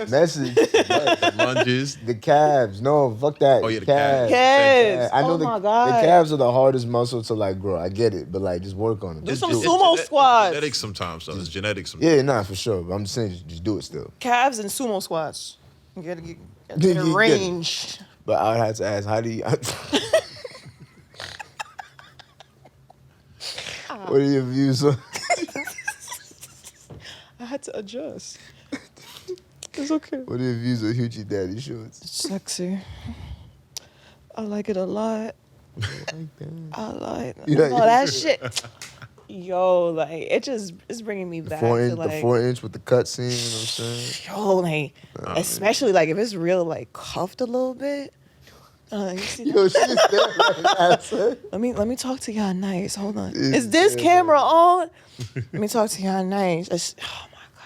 Message. squats, lunges. The calves. No, fuck that. Oh, yeah, the calves. Calves. I know Oh the my God. calves are the hardest muscle to like grow. I get it, but like just work on it. Do Just some do it. sumo squats. Genetics sometimes, though. It's genetics sometimes. Yeah, nah, for sure. But I'm just saying, just do it still. Calves and sumo squats. You gotta get Yeah, in yeah, range. But I would have to ask, how do you? What are your views on? I had to adjust. It's okay. What are your views on hoochie daddy shorts? Sexy. I like it a lot. I like You like- no, that shit. Yo, like it's bringing me back to like the 4-inch with the cut seam. You know what I'm saying? yo, like especially like if it's real like cuffed a little bit. You see that? Yo, she's there right now. Let me talk to y'all nice. Hold on. It's Is this there, camera on? Let me talk to y'all nice. Oh my god.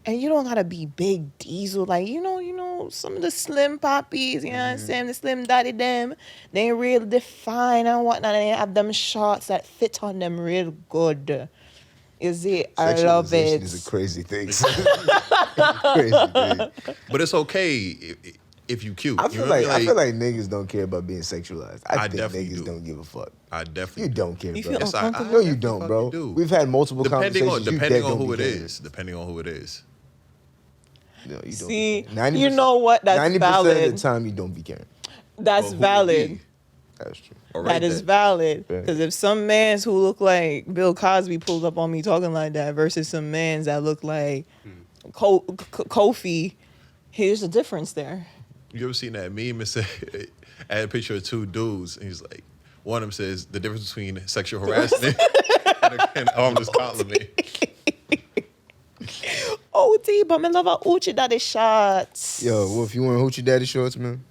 And you don't gotta be big diesel. Like, you know, some of the slim poppies, you know what I'm saying? The slim daddy them. They ain't real defined and whatnot. They have them shorts that fit on them real good. Is it? I love Sexualization it. is a crazy thing. Crazy thing. But it's okay if you cute. I You feel know what like I I mean? feel like niggas don't care about being sexualized. I think definitely niggas do. don't give a fuck. I definitely You don't care, You bro. feel Yes, I uncomfortable? No, you definitely don't, bro. fucking do. We've had multiple depending conversations. on don't who it be caring. is. Depending on who it is. No, you don't. See, be caring. you know what? That's 90% of valid. the time, you don't be caring. That's Well, who would valid. be? That's true. All right That is then. valid. Right. Because if some mans who look like Bill Cosby pulled up on me talking like that versus some mans that look like Kofi, here's the difference there. You ever seen that meme? It said, I had a picture of two dudes, and he's like, one of them says the difference between sexual harassment and harmless compliment. OT, but me love a Uchi Daddy shots. Yo, Wolf, you want hoochie daddy shorts, man?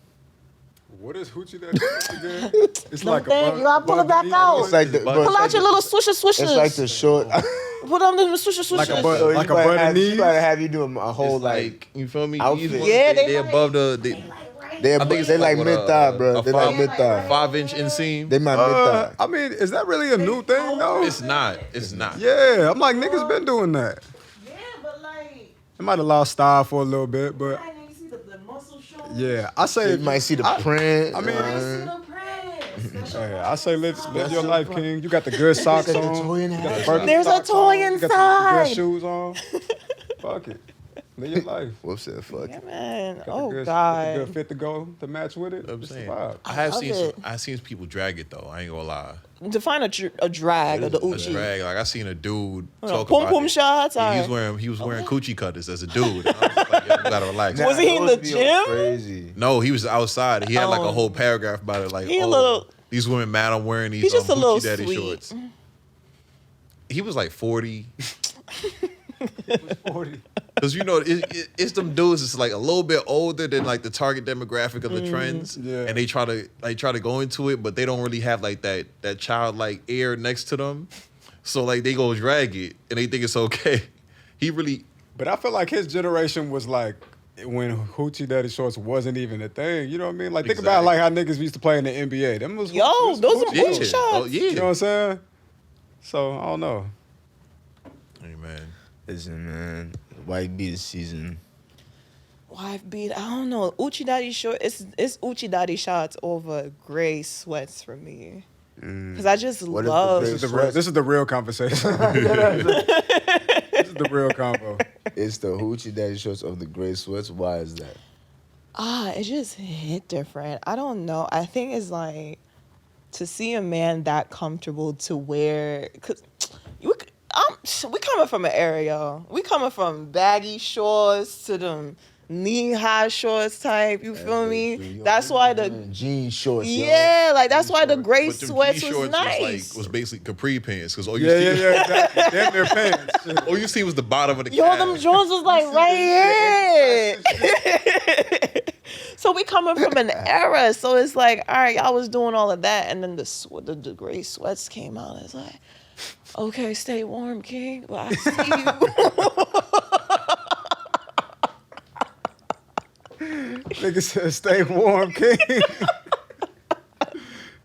What is hoochie daddy again? It's No, like thank you. Gotta pull it back out. It's like the, bro, Pull out your little swishers. it's like the short. Put on the swishers. Like a butt, So like you a might butt have, and she knees. might have you do a whole It's like you feel me? outfit. These ones, Yeah, they they above the. they like what, mid thigh, bro. a They like mid thigh. 5-inch inseam. They my mid thigh. I mean, is that really a new thing though? It's not. It's not. Yeah, I'm like niggas been doing that. Yeah, but like, It might have lost style for a little bit, but I didn't see the muscle showing. yeah, I say You might see the print. I mean, The prints. hey, I say live your life, King. You got the good socks There's a on. toy in You the got the house. Birkenstocks There's a on, toy you got the inside. good shoes on. Fuck it. Live your life. Whoops, said fuck. Yeah, man. Got the Oh good, God. got the good fit to go to match with it. I'm It's the saying. vibe. I have love seen it. I've seen people drag it though. I ain't gonna lie. Define a drag of the A Uchi. drag. Like I seen a dude talk Pum about pum it. shots. Yeah, Alright. he was wearing coochie cutters as a dude. And I was just like, yo, you gotta relax. Was he in the Those be gym? Crazy. No, he was outside. He had like a Oh. whole paragraph about it. Like, He a little- these women mad I'm wearing these He's just a little Hoochie Daddy sweet. shorts. He was like 40. 40. Because you know, it's them dudes. It's like a little bit older than like the target demographic of the trends, Yeah. and they try to go into it, but they don't really have like that childlike air next to them. So like they go drag it, and they think it's okay. He really, But I feel like his generation was like when hoochie daddy shorts wasn't even a thing. You know what I mean? Like think about like how niggas used to play in the NBA. Them was Yo, hoochie- those are hoochie yeah, Hoochie shorts. shots. oh yeah. You know what I'm saying? So I don't know. Hey man, Listen, man. White beat season. Wife beat. I don't know. Uchi daddy short. It's Uchi daddy shots over gray sweats for me. Cause I just What is the love. gray- This is the real conversation. This is the real combo. It's the hoochie daddy shorts of the gray sweats. Why is that? It just hit different. I don't know. I think it's like to see a man that comfortable to wear. Cause we coming from an area. We coming from baggy shorts to them knee-high shorts type. You feel me? That's why the jean shorts. yo. yeah, like that's why the gray but them sweats jean was shorts nice. was basically capri pants. Because all you Yeah, see, yeah. Damn their pants. Shit. all you see was the bottom of the Yo, calf. them Jones was like right here. So we coming from an era. So it's like, all right, y'all was doing all of that, and then the gray sweats came out. It's like, okay, stay warm, King. Well, I see you. Nigga said, stay warm, King.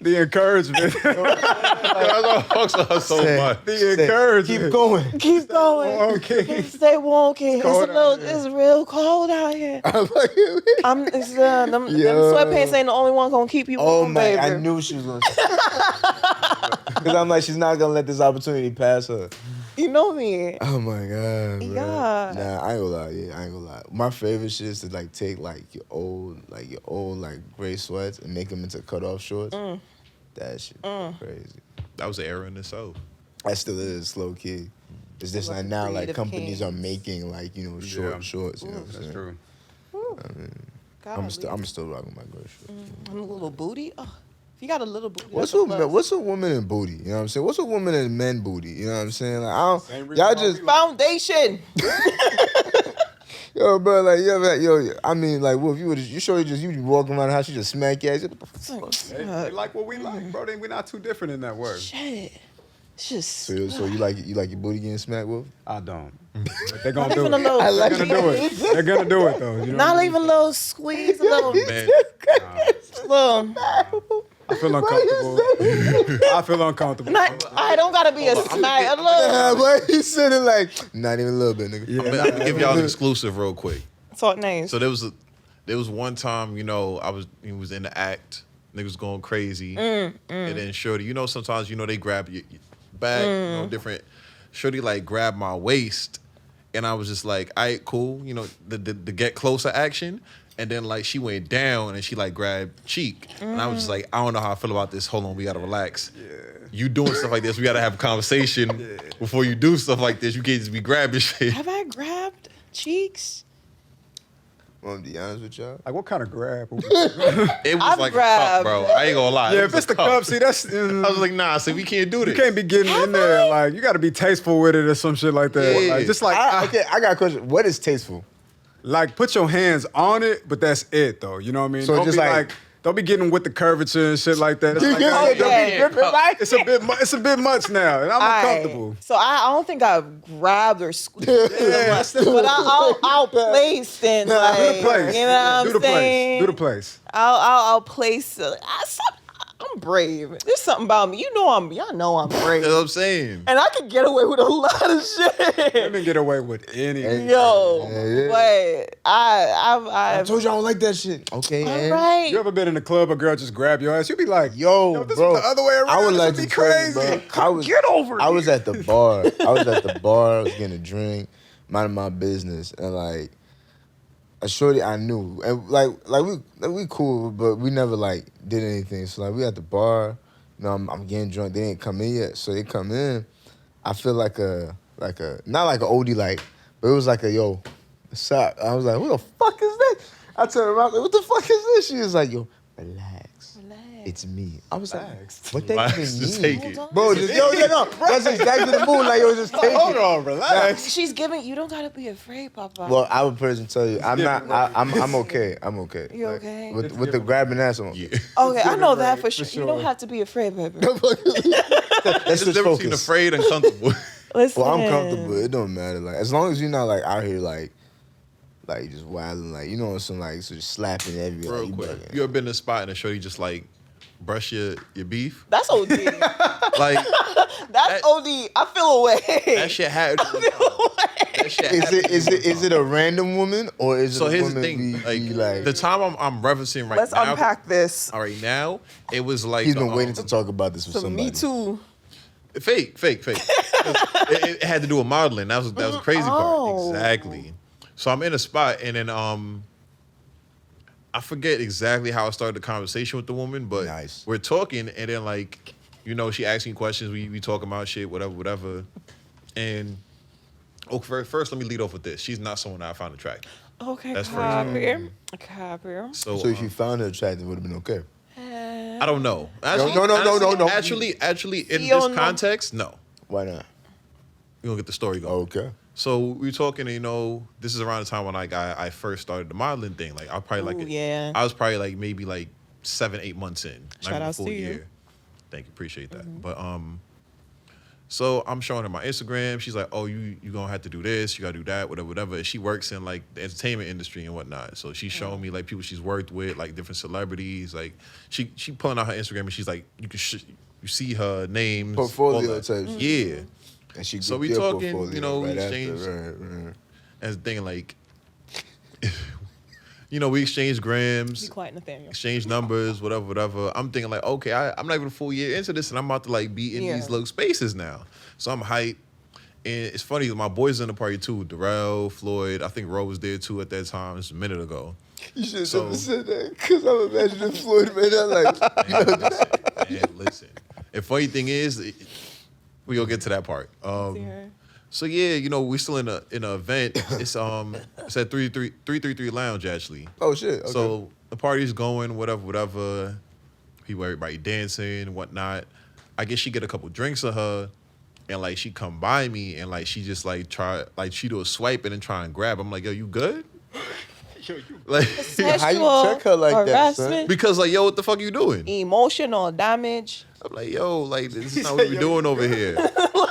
The encouragement. That's what fucks with her so Say- much. The encouragement. Keep going. Keep going. Warm, King. Stay warm, King. It's, cold out here. it's real cold out here. I'm like, Them Yo. sweatpants ain't the only one gonna keep you oh warm, my! baby. I knew she was gonna. Because I'm like, she's not gonna let this opportunity pass her. You know me. Oh my god, bro. Yeah. Nah, I ain't gonna lie. Yeah, I ain't gonna lie. My favorite shit is to like take like your old gray sweats and make them into cutoff shorts. That shit crazy. That was an era in itself. That still is slow key. It's just like now, like Creative companies kings. are making like short Yeah. shorts. You know what I'm That's saying? true. I'm still rocking my gray shorts. A little booty. Oh, if you got a little booty, What's that's a plus. what's a woman in booty? You know what I'm saying? What's a woman in men booty? You know what I'm saying? Like I Same don't. reason Y'all why just we Foundation. yo, bro. Like yo. I mean, like, well, if you sure you be walking around the house, you just smack your ass. What the fuck? They like what we like, bro. We're not too different in that word. Shit. It's just. So you like your booty getting smacked with? I don't. But they're gonna Not do even a it. little. I like They're gonna do it. They're gonna do it though. You know Not what I even a little squeeze, a little. Man, little. I feel uncomfortable. I feel uncomfortable. I don't gotta be a smack. A little. Yeah, but he's sitting like not even a little bit, nigga. Yeah, I'm gonna give y'all an exclusive real quick. Talk names. So there was one time, he was in the act, niggas going crazy, and then Shorty, sometimes they grab your back, different. Shorty like grabbed my waist, and I was just like, all right, cool, the get closer action, and then like she went down and she like grabbed cheek, and I was just like, I don't know how I feel about this. Hold on, we gotta relax. Yeah. You doing stuff like this, we gotta have a conversation before you do stuff like this. You can't just be grabbing shit. Have I grabbed cheeks? Want to be honest with y'all? Like what kind of grab? It was I've like grabbed. a cup, bro. I ain't gonna lie. Yeah, It if was it's a the cup, see that's. I was like, nah, so we can't do this. You can't be getting in there like you got to be tasteful with it or some shit like that. Yeah. Like, just like Okay, I got a question. What is tasteful? like put your hands on it, but that's it though. You know what I mean? So Don't just be like don't be getting with the curvature and shit like that. It's like, it's a bit much now, and I'm uncomfortable. So I don't think I've grabbed or squeezed but I'll place things. Like, do the place. You know what I'm saying? Do the place. I'll place. I'm brave. There's something about me. Y'all know I'm brave. You know what I'm saying? And I can get away with a lot of shit. Women get away with anything. Yo, but I told you I don't like that shit. Okay, all right. You ever been in a club, a girl just grab your ass? You be like, yo, this bro, is the other way around. I would This like be to tell you, crazy. bro. Get over here. I was at the bar. I was getting a drink, minding my business, and like a shorty I knew, and like we cool, but we never like did anything. So like we at the bar, you know, I'm getting drunk. They ain't come in yet, so they come in. I feel like a not like an oldie like, but it was like a yo, what's up? I was like, who the fuck is that? I turned around, like, what the fuck is this? She was like, yo, relax. It's me. I was like, what that even Just mean? take it. Bro, just, no. That's exactly the mood. Like, yo, just take Hold it. on, relax. She's giving. You don't gotta be afraid, Papa. Well, I would personally tell you, I'm not. I'm okay. I'm okay. You Like, okay? with the grabbing ass on. Yeah. Okay, I know that right, for sure. You don't have to be afraid, baby. Let's It's just difference between focus. afraid and comfortable. Listen. Well, I'm comfortable. It don't matter. Like, as long as you're not like out here like just wilding, like, you know, some like so just slapping everywhere. Real Like, quick. bugging. You ever been in a spot and a shorty just like brush your beef? That's OD. Like That's OD. I feel away. that shit had. That shit Is it a random woman or is it So a here's the woman thing, like the time I'm referencing right Let's now. unpack this. All right, now it was like he's been waiting to talk about this with So somebody. me too. Fake. it had to do with modeling. That was the crazy Oh. part. Exactly. So I'm in a spot and then I forget exactly how I started the conversation with the woman, but Nice. we're talking and then like, you know, she asking questions, we talking about shit, whatever. And first let me lead off with this. She's not someone I found attractive. Okay, That's first. copy. So So if you found her attractive, it would have been okay. I don't know. No. Actually, in You this don't know. context, no. Why not? We're gonna get the story going. Okay. So we were talking, you know, this is around the time when like I first started the modeling thing. Like I probably like yeah. I was probably like maybe like 7-8 months in. Not Shout even a outs full to you. year. Thank you, appreciate that. But so I'm showing her my Instagram. She's like, oh, you gonna have to do this, you gotta do that, whatever. And she works in like the entertainment industry and whatnot. So she's showing me like people she's worked with, like different celebrities. Like she pulling out her Instagram and she's like, you see her names, Portfolio all that. type shit. Yeah. And she So we did talking, portfolio you know, we right after, exchanged- right. As a thing like, you know, we exchange Be grams, quiet, Nathaniel. exchange numbers, whatever. I'm thinking like, okay, I'm not even a full year into this, and I'm about to like be in Yeah. these little spaces now. So I'm hyped, and it's funny. My boys in the party too. Darrell, Floyd. I think Ro was there too at that time. It's a minute ago. You should So- have said that because I'm imagining Floyd right now like, Man, listen. And funny thing is, we gonna get to that part. See her. So yeah, you know, we still in an event. It's at 333 Lounge actually. oh shit. Okay. So the party's going, whatever. Everybody dancing and whatnot. I guess she get a couple drinks of her, and like she come by me and like she just like she do a swipe and then try and grab. I'm like, yo, you good? Like, how you check her like that, son? harassment, because like, yo, what the fuck you doing? emotional damage. I'm like, yo, like this is not what we doing over here.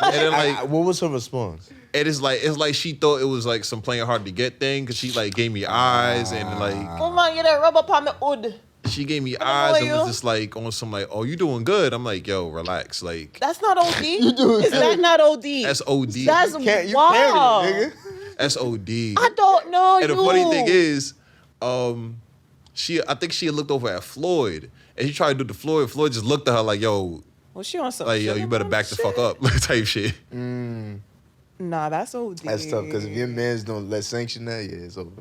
And then like, What was her response? and it's like she thought it was like some playing hard to get thing because she like gave me eyes and like. Come on, get that rubber palm hood. She gave me don't eyes know and you. was just like on some like, oh, you doing good. I'm like, yo, relax. Like, That's not OD. Is that not OD? that's OD. That's You carry wow. it, nigga. That's OD. I don't know And you. the funny thing is, I think she had looked over at Floyd and she tried to do the Floyd. Floyd just looked at her like, yo, Was she on some like, yo, sugar you better mama back the shit? fuck up, type shit. Nah, that's OD. That's tough because if your mans don't let sanction that, yeah, it's over.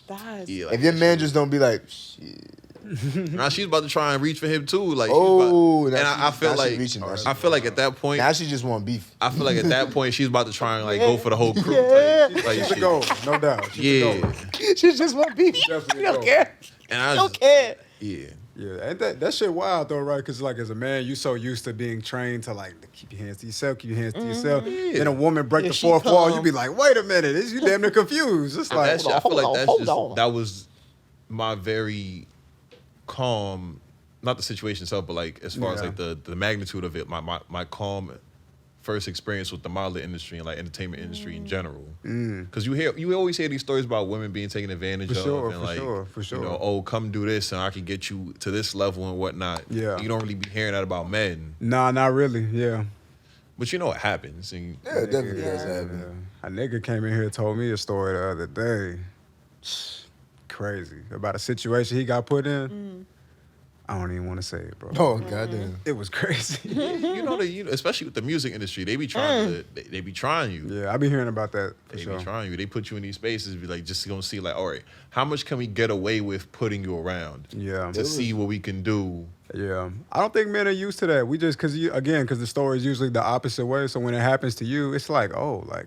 That's Yeah, like, If your man just don't be like, shit. now she's about to try and reach for him too. Like, Oh, and now I feel now she like reaching, now she- I feel like at that point, Now she just want beef. I feel like at that point she's about to try and like go for the whole crew. Yeah. Type She's the shit. goal, no doubt. She's the Yeah, goal. She just want beef. Definitely You the don't goal. care. and I You was, don't care. yeah. Yeah, ain't that shit wild though, right? Because like as a man, you so used to being trained to like keep your hands to yourself, keep your hands to yourself. Then a woman break Here the she fourth wall, you come. be like, wait a minute, you damn near confused. It's like, That shit, I feel hold like on, that's hold just on. that was my very calm not the situation itself, but like as far as like the magnitude of it, my calm first experience with the modeling industry and like entertainment industry in general. Because you always hear these stories about women being taken advantage of, and like, for sure. you know, oh, come do this and I can get you to this level and whatnot. Yeah. You don't really be hearing that about men. Nah, not really. Yeah. But you know what happens. And Yeah, it definitely does happen. A nigga came in here and told me a story the other day. Crazy. About a situation he got put in. I don't even want to say it, bro. Oh, goddamn. It was crazy. you know, especially with the music industry, they be trying they be trying you. Yeah, I be hearing about that for They sure. be trying you. They put you in these spaces, be like, just gonna see, like, all right, how much can we get away with putting you around? Yeah. To see what we can do. Yeah. I don't think men are used to that. We just, because the story is usually the opposite way. So when it happens to you, it's like, oh, like,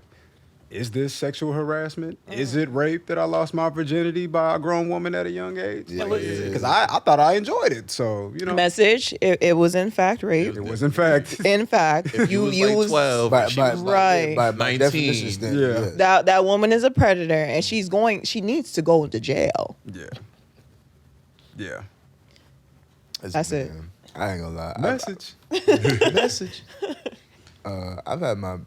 is this sexual harassment? Is it rape that I lost my virginity by a grown woman at a young age? Yeah. Because I thought I enjoyed it. So, you know. Message. It was in fact rape. It was in fact. In fact, If you was like 12, By, she by, was Right. by 19. definition standard, Yeah. yes. that woman is a predator, and she needs to go into jail. Yeah. Yeah. That's it. Man, I ain't gonna lie. Message. Message. I've had my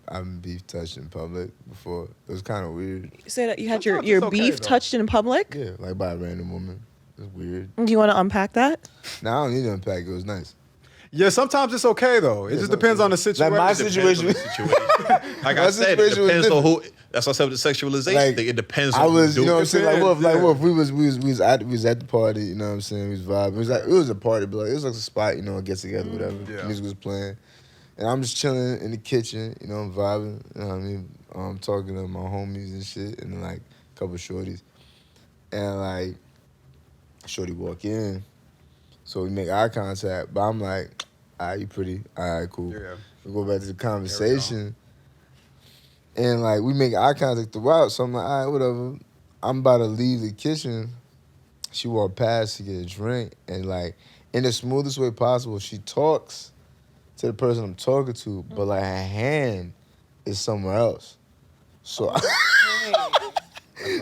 beef touched in public before. It was kind of weird. You say that you had Sometimes your it's okay, beef though. touched in public. Yeah, like by a random woman. It was weird. Do you want to unpack that? Now I don't need to unpack. It was nice. Yeah, sometimes it's okay, though. It just depends on the situation. Like my Depends on situation. the situation. Like My I said, it situation was depends on different. who. That's why I said with the sexualization Like, thing. It depends on I was, who you know what I'm do saying? it. Like Wolf, Yeah. we was at the party, you know what I'm saying? We was vibing. It was a party, but like, it was like a spot, you know, a get together, whatever. Yeah. Music was playing. And I'm just chilling in the kitchen, you know, I'm vibing. You know what I mean? I'm talking to my homies and shit, and then like a couple shorties. And like, shorty walk in. So we make eye contact, but I'm like, all right, you pretty. All right, cool. Yeah. We go back to the conversation. And like, we make eye contact throughout. So I'm like, all right, whatever. I'm about to leave the kitchen. She walked past to get a drink. And like, in the smoothest way possible, she talks to the person I'm talking to, but like her hand is somewhere else. So,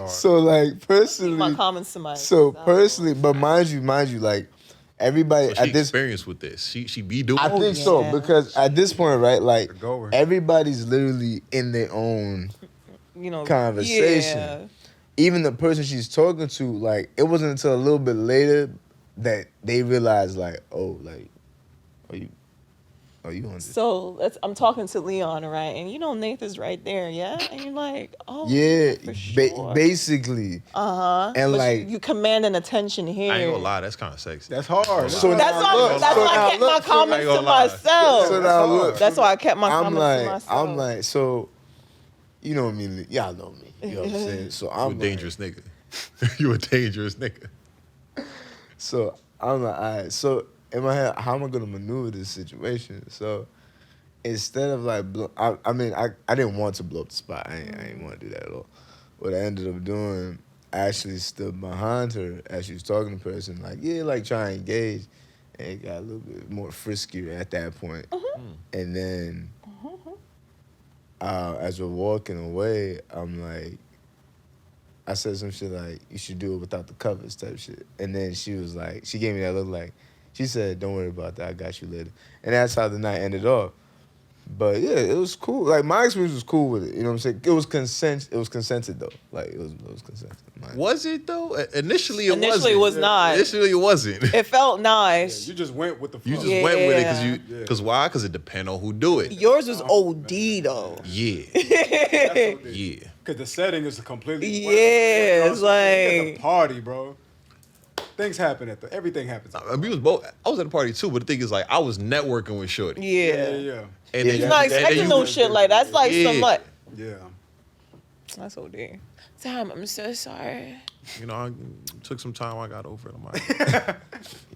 so like personally, My comments to my. so personally, but mind you, like everybody So she at this, experienced with this. She be doing. I think so yeah. because at this point, right, like The goer. everybody's literally in their own conversation. Yeah. Even the person she's talking to, like it wasn't until a little bit later that they realized, like, oh, like, are you on this? So I'm talking to Leon, right? And you know Nathan's right there, yeah? And you're like, oh, Yeah, for sure. basically. Uh-huh. And But like, you commanding attention here. I ain't gonna lie, that's kind of sexy. That's hard. So That's now why, look, that's so why I now kept look, my so comments I ain't to gonna lie. myself. so now look, That's why I kept my I'm comments like, to myself. I'm like, so, you know me, y'all know me. You know what I'm saying? So You a I'm like, dangerous nigga. You a dangerous nigga. so I'm like, all right. So in my head, how am I gonna maneuver this situation? So instead of like, I mean, I didn't want to blow up the spot. I ain't want to do that at all. What I ended up doing, I actually stood behind her as she was talking to the person, like, yeah, like trying to engage. And it got a little bit more friskier at that point. And then as we're walking away, I'm like, I said some shit like, you should do it without the covers type shit. And then she was like, she gave me that look like, she said, don't worry about that, I got you later. And that's how the night ended off. But yeah, it was cool. Like my experience was cool with it. You know what I'm saying? It was consented though. Like it was consented. Was it though? Initially it wasn't. Initially it was not. Initially it wasn't. It felt nice. You just went with the flow. You just went with it Yeah. because why? Because it depends on who do it. Yours was OD though. Yeah. Yeah. Because the setting is completely. Yeah, it's At the like- party, bro. Things happen everything happens. I mean, I was at the party too, but the thing is, like, I was networking with Shorty. Yeah. And Yeah, then, You're not and then expecting you- no shit like that. That's like Yeah. some like. Yeah. That's OD. Damn, I'm so sorry. You know, I took some time. I got over it. I'm like,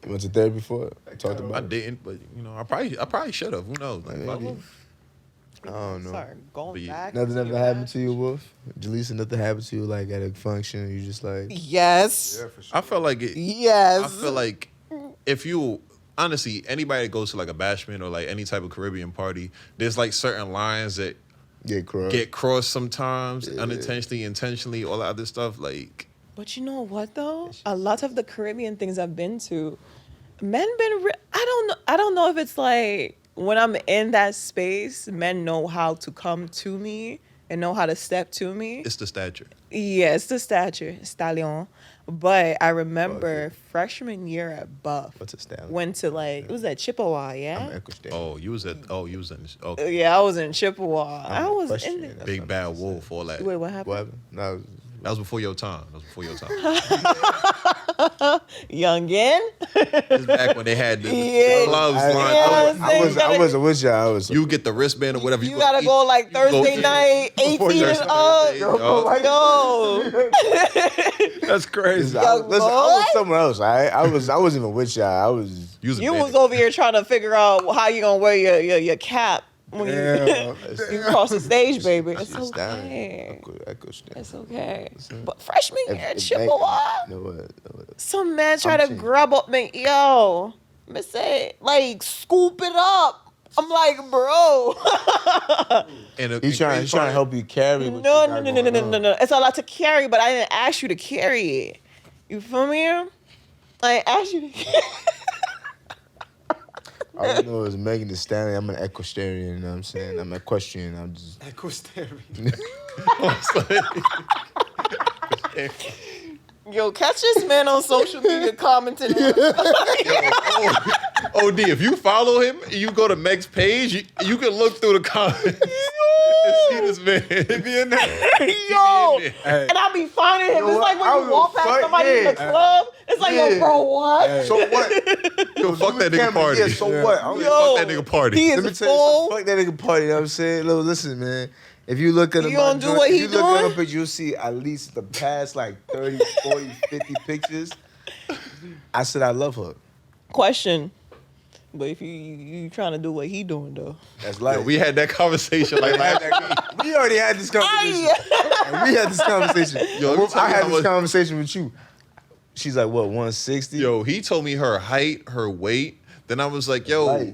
You went to therapy for it? Talked I about it? didn't, but you know, I probably should have. Who knows? Like, Maybe. I don't know. Sorry, going But yeah. back. Nothing to ever your happened ass. to you, Wolf? Jalessa, nothing happened to you like at a function? You just like, Yes. Yeah, for sure. I felt like it. Yes. I feel like if you honestly anybody that goes to like a bashment or like any type of Caribbean party, there's like certain lines that get crossed sometimes, unintentionally, intentionally, all that other stuff. Like, But you know what though? A lot of the Caribbean things I've been to, men I don't know if it's like when I'm in that space, men know how to come to me and know how to step to me. It's the stature. Yeah, it's the stature, stallion. But I remember freshman year at Buff. What's a stallion? Went to like, it was at Chippewa, I'm yeah? equestrian. Oh, you was in. Okay. Yeah, I was in Chippewa. I'm I was in equestrian, there. that's Big what bad I'm wolf, all that. Wait, what happened? What happened? No, That was before your time. Youngin? It's back when they had the Yeah. gloves I lined up. wasn't with y'all. You get the wristband or whatever. You gotta go like Thursday night, 18 and up. Yo. That's crazy. Young Listen, I boy. was somewhere else. I wasn't even with y'all. I was. You was over here trying to figure out how you gonna wear your cap when Yeah. you cross the stage, baby. It's It's okay. equestrian. It's okay. But freshman year at If- Chippewa, No, what? some man try I'm to saying- grab up me. Yo, me say, like, scoop it up. I'm like, bro. He's trying to help you carry. what you No. got going on. It's a lot to carry, but I didn't ask you to carry it. You feel me? I didn't ask you to carry All I know is Megan Thee Stallion. I'm an equestrian. You know what I'm saying? I'm equestrian. I'm just. Equestrian. Yo, catch this man on social media commenting. OD, if you follow him, you go to Meg's page, you can look through the comments and see this man. Be in there. Yo, Hey. and I be finding him. Yo, It's like I when you was walk past fuck- somebody in the yeah. club. It's like, yo, Yeah. bro, what? So what? Yo, fuck that nigga party. Yeah, so what? I'm Yo, Fuck that nigga party. He Let me is tell you full. something. Fuck that nigga party. You know what I'm saying? Look, listen, man. If you look at You don't do what if he you look at doing? a picture, you'll see at least the past like 30, 40, 50 pictures. I said I love her. Question. But if you trying to do what he doing, though. That's like Yo, we had that conversation like last week. we already had this conversation. We had this conversation. Yo, let me tell I you had how this much- conversation with you. She's like, what, 160? Yo, he told me her height, her weight. Then I was like, yo. Right.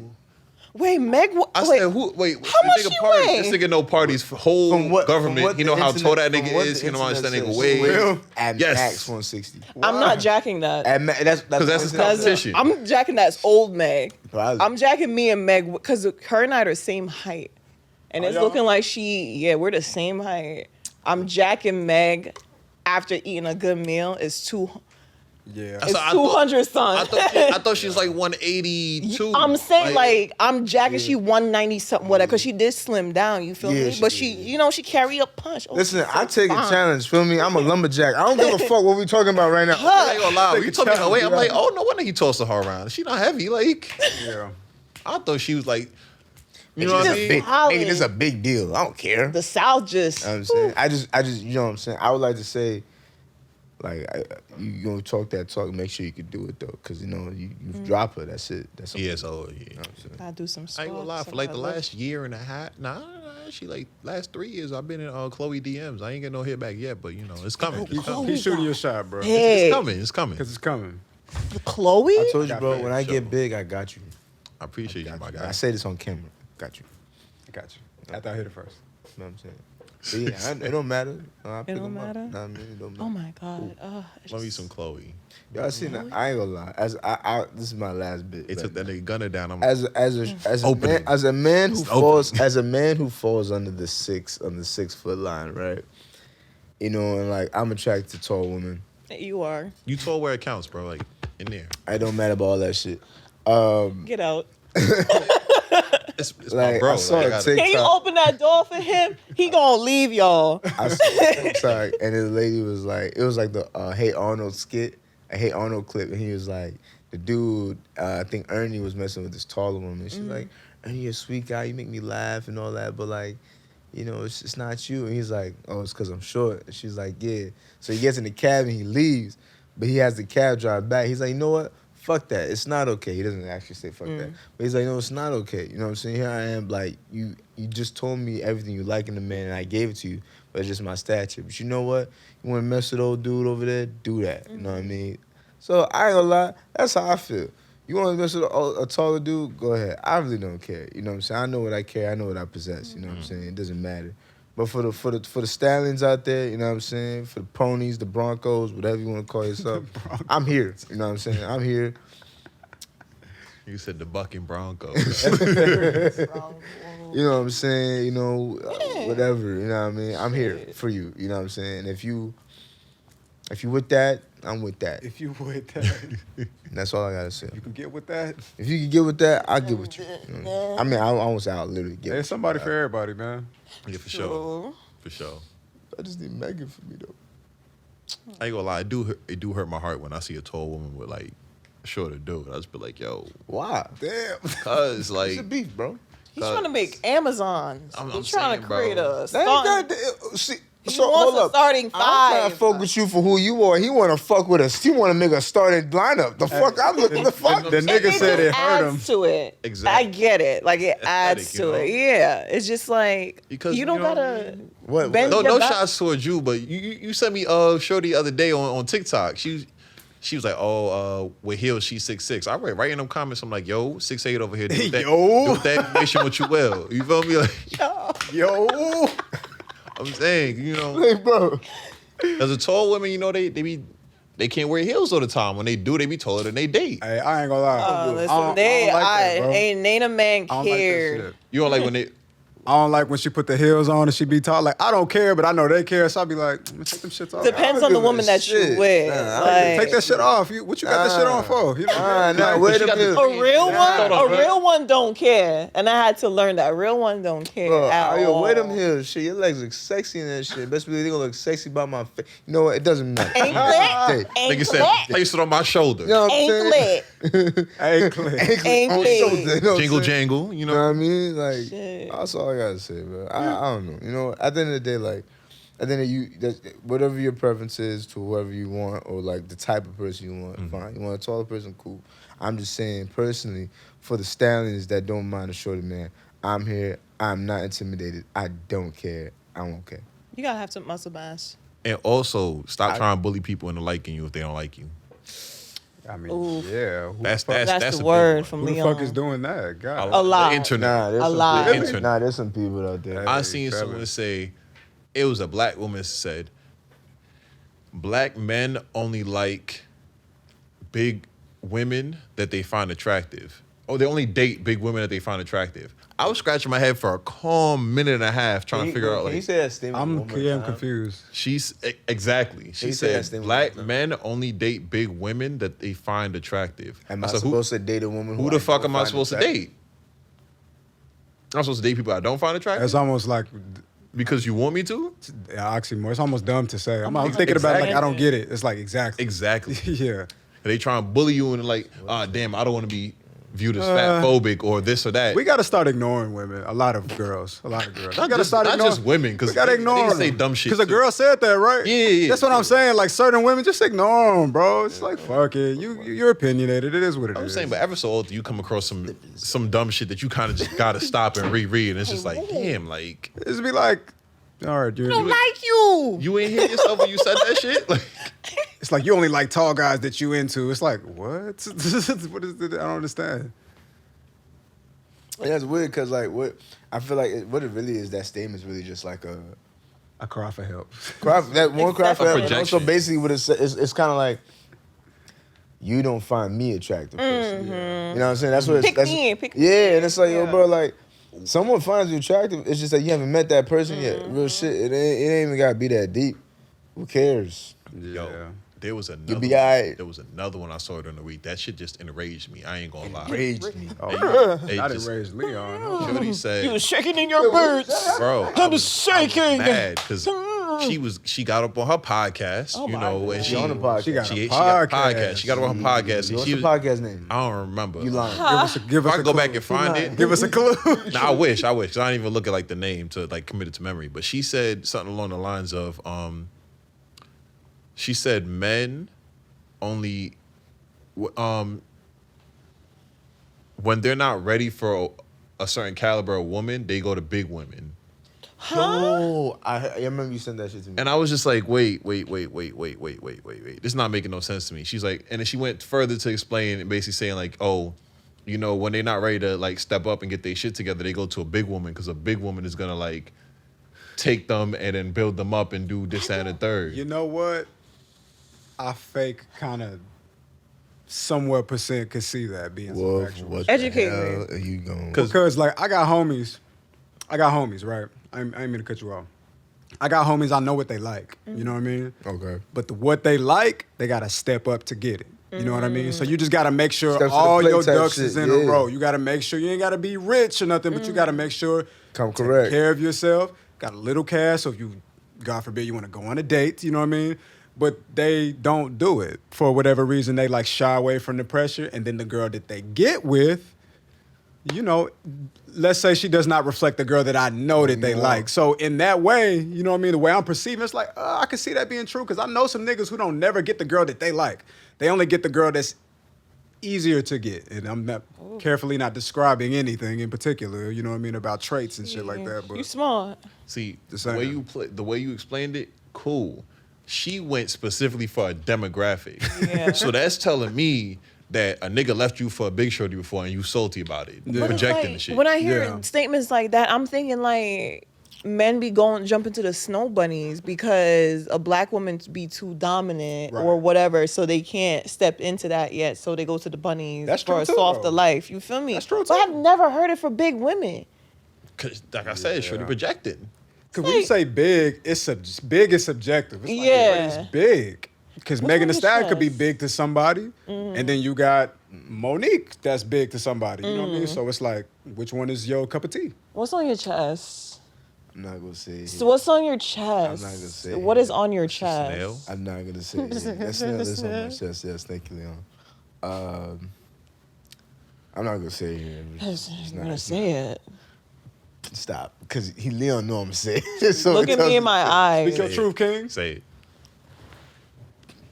Wait, Meg, I wait. said, wait, How this much nigga you party. weigh? This nigga know parties for whole From what government. He know the how tall that internet- nigga from what is. the He know how much that internet nigga says. weighs. Real? At Yes. max 160. I'm not jacking that. That's that's his competition. I'm jacking that's old Meg. Probably. I'm jacking me and Meg because her and I are the same height. And it's y'all? looking like we're the same height. I'm jacking Meg after eating a good meal. It's Yeah. It's So I 200, I son. thought she was like 182. I'm saying like I'm jacking. She 190 something with her because she did slim down. You feel Yeah, me? she But did, she, yeah. she carry a punch. Oh, Listen, she's so I take fine. a challenge. Feel me? I'm a lumberjack. I don't give a fuck what we talking about right now. I ain't gonna lie. Take You a told me her challenge, weight. I'm yeah. like, oh no wonder he tossing her around. She not heavy. Like Yeah. I thought she was like, you It's know what I just mean? big. Solid. Nigga, this is a big deal. I don't care. The South just. You know what I'm saying? I just, you know what I'm saying? I would like to say, like, you gonna talk that talk, make sure you can do it though, because you drop her. That's it. That's Yeah, so yeah. You know what I'm saying? I do some. I ain't gonna lie. For like the last year and a half, actually like last 3 years, I've been in Chloe DMs. I ain't get no hit back yet, but it's coming. It's coming. He's shooting your shot, bro. Hey, It's coming. It's coming. Because it's coming. Chloe. I told you, Got bro. fans, When I show. get big, I got you. I appreciate you, my guy. I say this on camera. Got you. I got you. I thought I hit it first. You know what I'm saying? But yeah, it don't matter. I pick don't 'em up. matter? Nah, man, it don't matter. Oh my God. Love you some Chloe. Y'all seen that? I ain't gonna lie. As this is my last bit. They right took that now. nigga gunner down. I'm As Opening. a man who It's falls under the 6 foot line, right? And like I'm attracted to tall women. You are. you told where it counts, bro. Like in there. I don't matter about all that shit. Get out. It's Like, my bro. I saw Like, a I gotta- TikTok. Can you open that door for him? He gonna leave y'all. Sorry, and the lady was like, it was like the Hey Arnold skit, a Hey Arnold clip, and he was like, the dude, I think Ernie was messing with this taller woman. She's like, Ernie, you're a sweet guy, you make me laugh and all that, but like, it's not you. And he's like, oh, it's because I'm short. And she's like, yeah. So he gets in the cab and he leaves, but he has the cab drive back. He's like, you know what? Fuck that. It's not okay. He doesn't actually say fuck that. But he's like, no, it's not okay. You know what I'm saying? Here I am, like, you just told me everything you like in a man, and I gave it to you, but it's just my stature. But you know what? You want to mess with old dude over there? Do that. You know what I mean? So I ain't gonna lie. That's how I feel. You want to mess with a taller dude? Go ahead. I really don't care. You know what I'm saying? I know what I care. I know what I possess. You know what I'm saying? It doesn't matter. But for the stallions out there, you know what I'm saying? For the ponies, the Broncos, whatever you want to call yourself, I'm here. You know what I'm saying? I'm here. You said the bucking Broncos. You know what I'm saying? You know, whatever. You know what I mean? I'm here for you. You know what I'm saying? If you with that, I'm with that. If you with that, That's all I gotta say. you can get with that. If you can get with that, I'll get with you. You know? I mean, I won't say I'll literally get. There's with somebody you, for everybody, man. Yeah, for sure. For sure. I just need Megan for me though. I ain't gonna lie, it do hurt my heart when I see a tall woman with like a shorter dude. I just be like, yo, Why? Damn. cause like It's a beef, bro. He's trying to make Amazons. I'm He's trying saying, to bro. create a That ain't got see. He So wants hold a up. starting I'm trying five. to fuck with you for who you are. He want to fuck with us. He want to make a starting lineup. The fuck I'm looking the fuck. The nigga said it hurt him. adds to it. Exactly. I get it. Like it adds Aesthetic, to it. Yeah. It's just like Because, you don't you know what I gotta What- bend no your back. shots towards you, but you sent me shorty the other day on TikTok. She was like, with heels she's 6'6". I read right in them comments. I'm like, yo, 6'8" over here. Do with that, Yo. do with that information what you will. You feel me? Like, Yo. I'm saying, you know, Hey, bro. as a tall women, you know, they can't wear heels all the time. When they do, they be taller than they date. Hey, I ain't gonna lie. Listen, I don't like that, bro. ain't a man I don't like that cared. shit. You don't like when they. I don't like when she put the heels on and she be tall. Like, I don't care, but I know they care, so I be like, let me take them shits off. Depends on the woman that you Shit. with. Nah, like, Take that shit off. What you got that shit on for? You know? Nah, Like, wait she a got the- minute. a real Hold on, one, a bro. real one don't care, and I had to learn that. A real one don't care Bro, at yo, all. wear them heels. Shit, your legs look sexy in that shit. Best believe they gonna look sexy by my face. You know what? It doesn't matter. Anklet, Nigga said, anklet, place it on my shoulder. You know what I'm saying? anklet. Hey, Clint. Anklet on Anklet. shoulder, you know what I'm Jingle saying? jangle, you You know know. what I mean? Like, Shit. that's all I gotta say, bro. I don't know. You know, at the end of the day, like, at the end of whatever your preference is to whoever you want, or like the type of person you want, fine. You want a taller person, cool. I'm just saying, personally, for the stallions that don't mind a shorter man, I'm here. I'm not intimidated. I don't care. I won't care. You gotta have some muscle mass. And also, stop trying to bully people into liking you if they don't like you. I mean, Oof. yeah. Who That's the fuck, That's a the big word one. from who the Leon. fuck is doing that? God. A lot. The internet. Nah, there's A some lot. people. Internet. Nah, there's some people out there. I seen Kevin. someone say, it was a black woman said, black men only like big women that they find attractive. Or they only date big women that they find attractive. I was scratching my head for a calm minute and a half trying to figure out, Can you like, say that statement one more I'm time? confused. exactly. She you say that said, statement black one more men only date big women that they find attractive. Am I I said, supposed to date a woman who I the fuck don't am I find supposed to attractive? date? I'm supposed to date people I don't find attractive? It's almost like Because you want me to? oxymoron. It's almost dumb to say. I'm thinking about it like I don't get it. It's like exactly. Exactly. Yeah. They try and bully you and like, damn, I don't want to be viewed as fat phobic or this or that. We got to start ignoring women. A lot of girls. We Not gotta just- start not ignoring. just women, 'cause we gotta they ignore say dumb shit, Because a too. girl said that, right? Yeah. That's what I'm saying. Like certain women, just ignore them, bro. It's like fuck it. You're opinionated. It is what it is. I'm saying, but ever so often you come across some dumb shit that you kind of just gotta stop and reread, and it's just like, damn, like It's be like, all right, dude. Like you. you ain't hit yourself when you said that shit. Like, It's like you only like tall guys that you into. It's like what? What is it? I don't understand. Yeah, it's weird because like what I feel like what it really is, that statement is really just like A cry for help. that one cry for help. And also projection. basically what it's kind of like you don't find me attractive. Personally. You know what I'm saying? That's what it's Pick that's, me, pick yeah, me. and it's like yo, Yeah. bro, like someone finds you attractive. It's just that you haven't met that person yet. Real shit. It ain't even gotta be that deep. Who cares? Yeah. yo, there was another. be alright. There was another one I saw during the week. That shit just enraged me. I ain't gonna lie. Raged me. Oh, Hey, I didn't just- raise Leon. Shorty said, You was shaking in your boots. bro, I'm shaking. mad because she got up on her podcast, Oh you my know, and God. she on the podcast. She got she a got a podcast. podcast. She got her on her podcast, and What's she the was, podcast name? I don't remember. You lying? Give If us I a could go clue. back and find it. Give us a clue. Nah, I wish. 'Cause I didn't even look at like the name to like commit it to memory. But she said something along the lines of, she said men only, when they're not ready for a certain caliber of woman, they go to big women. Yo, I remember you sent that shit to me. And I was just like, wait. This is not making no sense to me. She's like, and then she went further to explain and basically saying like, oh, you know, when they're not ready to like step up and get their shit together, they go to a big woman because a big woman is gonna like take them and then build them up and do this, that, and the third. You know what? I fake kind of somewhat percent could see that being some Wolf, factual. what Educate the me. hell are you going? Because like I got homies, right? I ain't mean to cut you off. I got homies. I know what they like. You know what I mean? Okay. But what they like, they gotta step up to get it. You know what I mean? So you just gotta make sure Steps to the all plate your type ducks shit, is in yeah. a row. You gotta make sure you ain't gotta be rich or nothing, but you gotta make sure Come take correct. care of yourself. Got a little cash, so if you, God forbid, you want to go on a date. You know what I mean? But they don't do it for whatever reason. They like shy away from the pressure, and then the girl that they get with, you know, let's say she does not reflect the girl that I know that they No. like. So in that way, you know what I mean? The way I'm perceiving, it's like, I can see that being true because I know some niggas who don't never get the girl that they like. They only get the girl that's easier to get. And I'm not carefully not describing anything in particular, you know what I mean, about traits and shit like that. But You smart. See, The the same. way you explained it, cool. She went specifically for a demographic. Yeah. So that's telling me that a nigga left you for a big shorty before and you salty about it. Yeah. But it's Projecting like, the shit. when I hear Yeah. statements like that, I'm thinking like men be jumping to the snow bunnies because a black woman be too dominant Right. or whatever, so they can't step into that yet. So they go to the bunnies That's for true a too, softer though. life. You feel me? That's true But too. I've never heard it for big women. Cause like I said, shorty projecting. because when you say big, big is subjective. It's like, Yeah. what is big? Because What's Megan on Thee your Stallion could be chest? big to somebody, and then you got Monique that's big to somebody. You know what I mean? So it's like, which one is your cup of tea? What's on your chest? I'm not gonna say it. So what's on your chest? gonna say What it. is on your Snail? chest? I'm not gonna say it. That's not this on my chest. Yes, thank you, Leon. I'm not gonna say it here. It's I'm not- gonna say it. Stop, because Leon know I'm gonna say it. So Look it at me tells in my eyes. Speak your truth, King. Say it.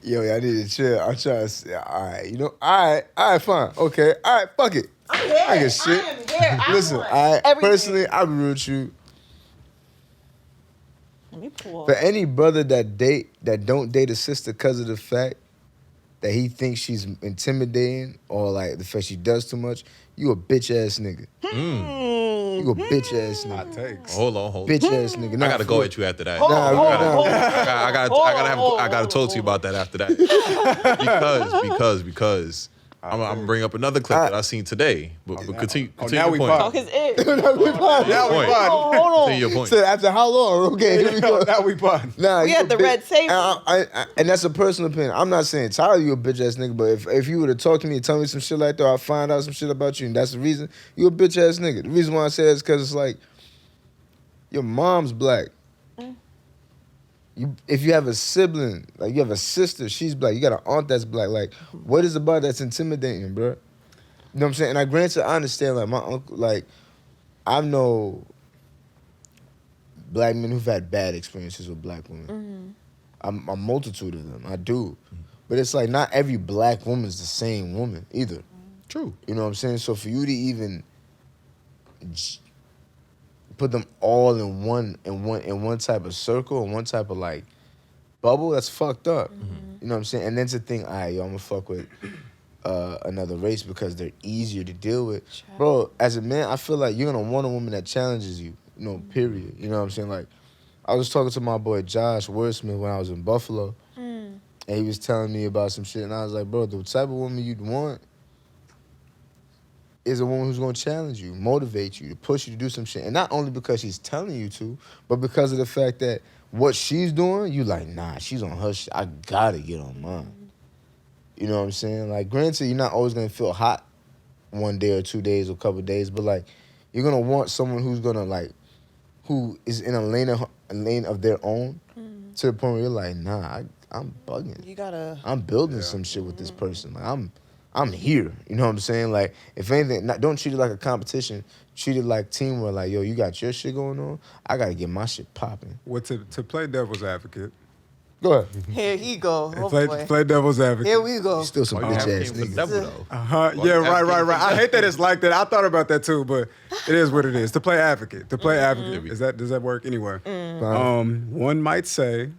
Yo, I need to chill. I'm trying to say, all right, you know, all right, fine, okay, all right, fuck it. I'm here. I get shit. I am here. I Listen, want I everything. personally, I'll be real with you. Let me pull. For any brother that don't date a sister because of the fact that he thinks she's intimidating or like the fact she does too much, you a bitch ass nigga. You a bitch ass Hot nigga. takes. Hold on. Bitch ass nigga. I Nah, gotta for go real. at you after that. Hold on, hold on, Nah, hold on. I gotta talk to you about that after that. because I'm gonna bring up another clip that I seen today. But continue now your we point. pop. Talk his ear. Now we Point. bud. Hold on. Continue your point. So after how long? Okay, here we go. Now we bud. Nah, We you at a the bitch. red table. And that's a personal opinion. I'm not saying Tyler, you a bitch ass nigga, but if you were to talk to me and tell me some shit like that, or I find out some shit about you, and that's the reason, you a bitch ass nigga. The reason why I say that is because it's like, your mom's black. If you have a sibling, like you have a sister, she's black. You got an aunt that's black. Like, what is about that's intimidating, bro? You know what I'm saying? And I granted, I understand, like, my uncle, like, I know black men who've had bad experiences with black women. A multitude of them, I do. But it's like, not every black woman's the same woman either. True. You know what I'm saying? So for you to even put them all in one type of circle, in one type of like bubble, that's fucked up. You know what I'm saying? And then to think, all right, yo, I'm gonna fuck with another race because they're easier to deal with. Bro, as a man, I feel like you're gonna want a woman that challenges you, period. You know what I'm saying? Like, I was talking to my boy Josh Wordsmith when I was in Buffalo, and he was telling me about some shit, and I was like, bro, the type of woman you'd want is a woman who's gonna challenge you, motivate you, to push you to do some shit. And not only because she's telling you to, but because of the fact that what she's doing, you like, nah, she's on her shit. I gotta get on mine. You know what I'm saying? Like, granted, you're not always gonna feel hot one day or 2 days or a couple of days, but like, you're gonna want someone who's gonna like, who is in a lane of their own, to the point where you're like, nah, I'm bugging. You gotta. I'm building some shit with this person. Like, I'm here. You know what I'm saying? Like, if anything, don't treat it like a competition. Treat it like teamwork. Like, yo, you got your shit going on. I gotta get my shit popping. Well, to play devil's advocate. Go ahead. Here he go. Oh, boy. Play devil's advocate. Here we go. You still some Why you bitch ass advocating for the niggas. devil though? Uh-huh. Why Yeah, you right. advocating I hate that it's like that. I thought about that too, but it is what it is. To play advocate. Does that work anywhere? One might say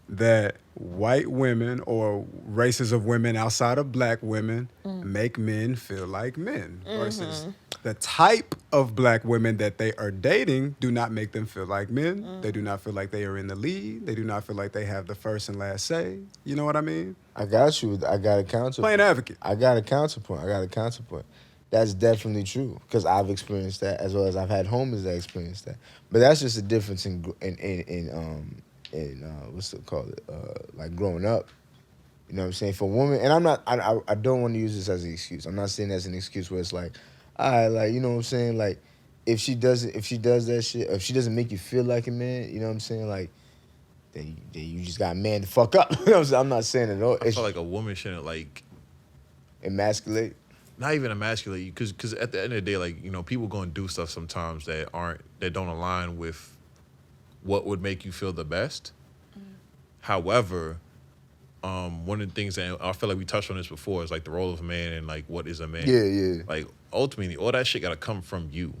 that white women or races of women outside of black women make men feel like men versus the type of black women that they are dating do not make them feel like men. They do not feel like they are in the lead. They do not feel like they have the first and last say. You know what I mean? I got you. I got a counterpoint. Playing advocate. I got a counterpoint. That's definitely true because I've experienced that as well as I've had homies that experienced that. But that's just a difference in what's it called? Like growing up. You know what I'm saying? For women, and I don't want to use this as an excuse. I'm not saying that's an excuse where it's like, like, you know what I'm saying? Like, if she does that shit, if she doesn't make you feel like a man, you know what I'm saying? Like, then you just got a man to fuck up. You know what I'm saying? I'm not saying it at all. I feel like a woman shouldn't, like... emasculate? Not even emasculate you, because at the end of the day, like, you know, people going to do stuff sometimes that don't align with what would make you feel the best. However... one of the things that I feel like we touched on this before is like the role of a man and like what is a man. Yeah. Like ultimately, all that shit gotta come from you.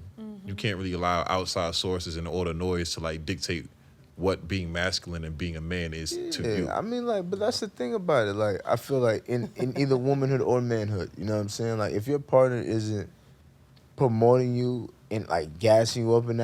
You can't really allow outside sources and all the noise to like dictate what being masculine and being a man is to you. I mean, like, but that's the thing about it. Like, I feel like in either womanhood or manhood, you know what I'm saying? Like, if your partner isn't promoting you and like gassing you up and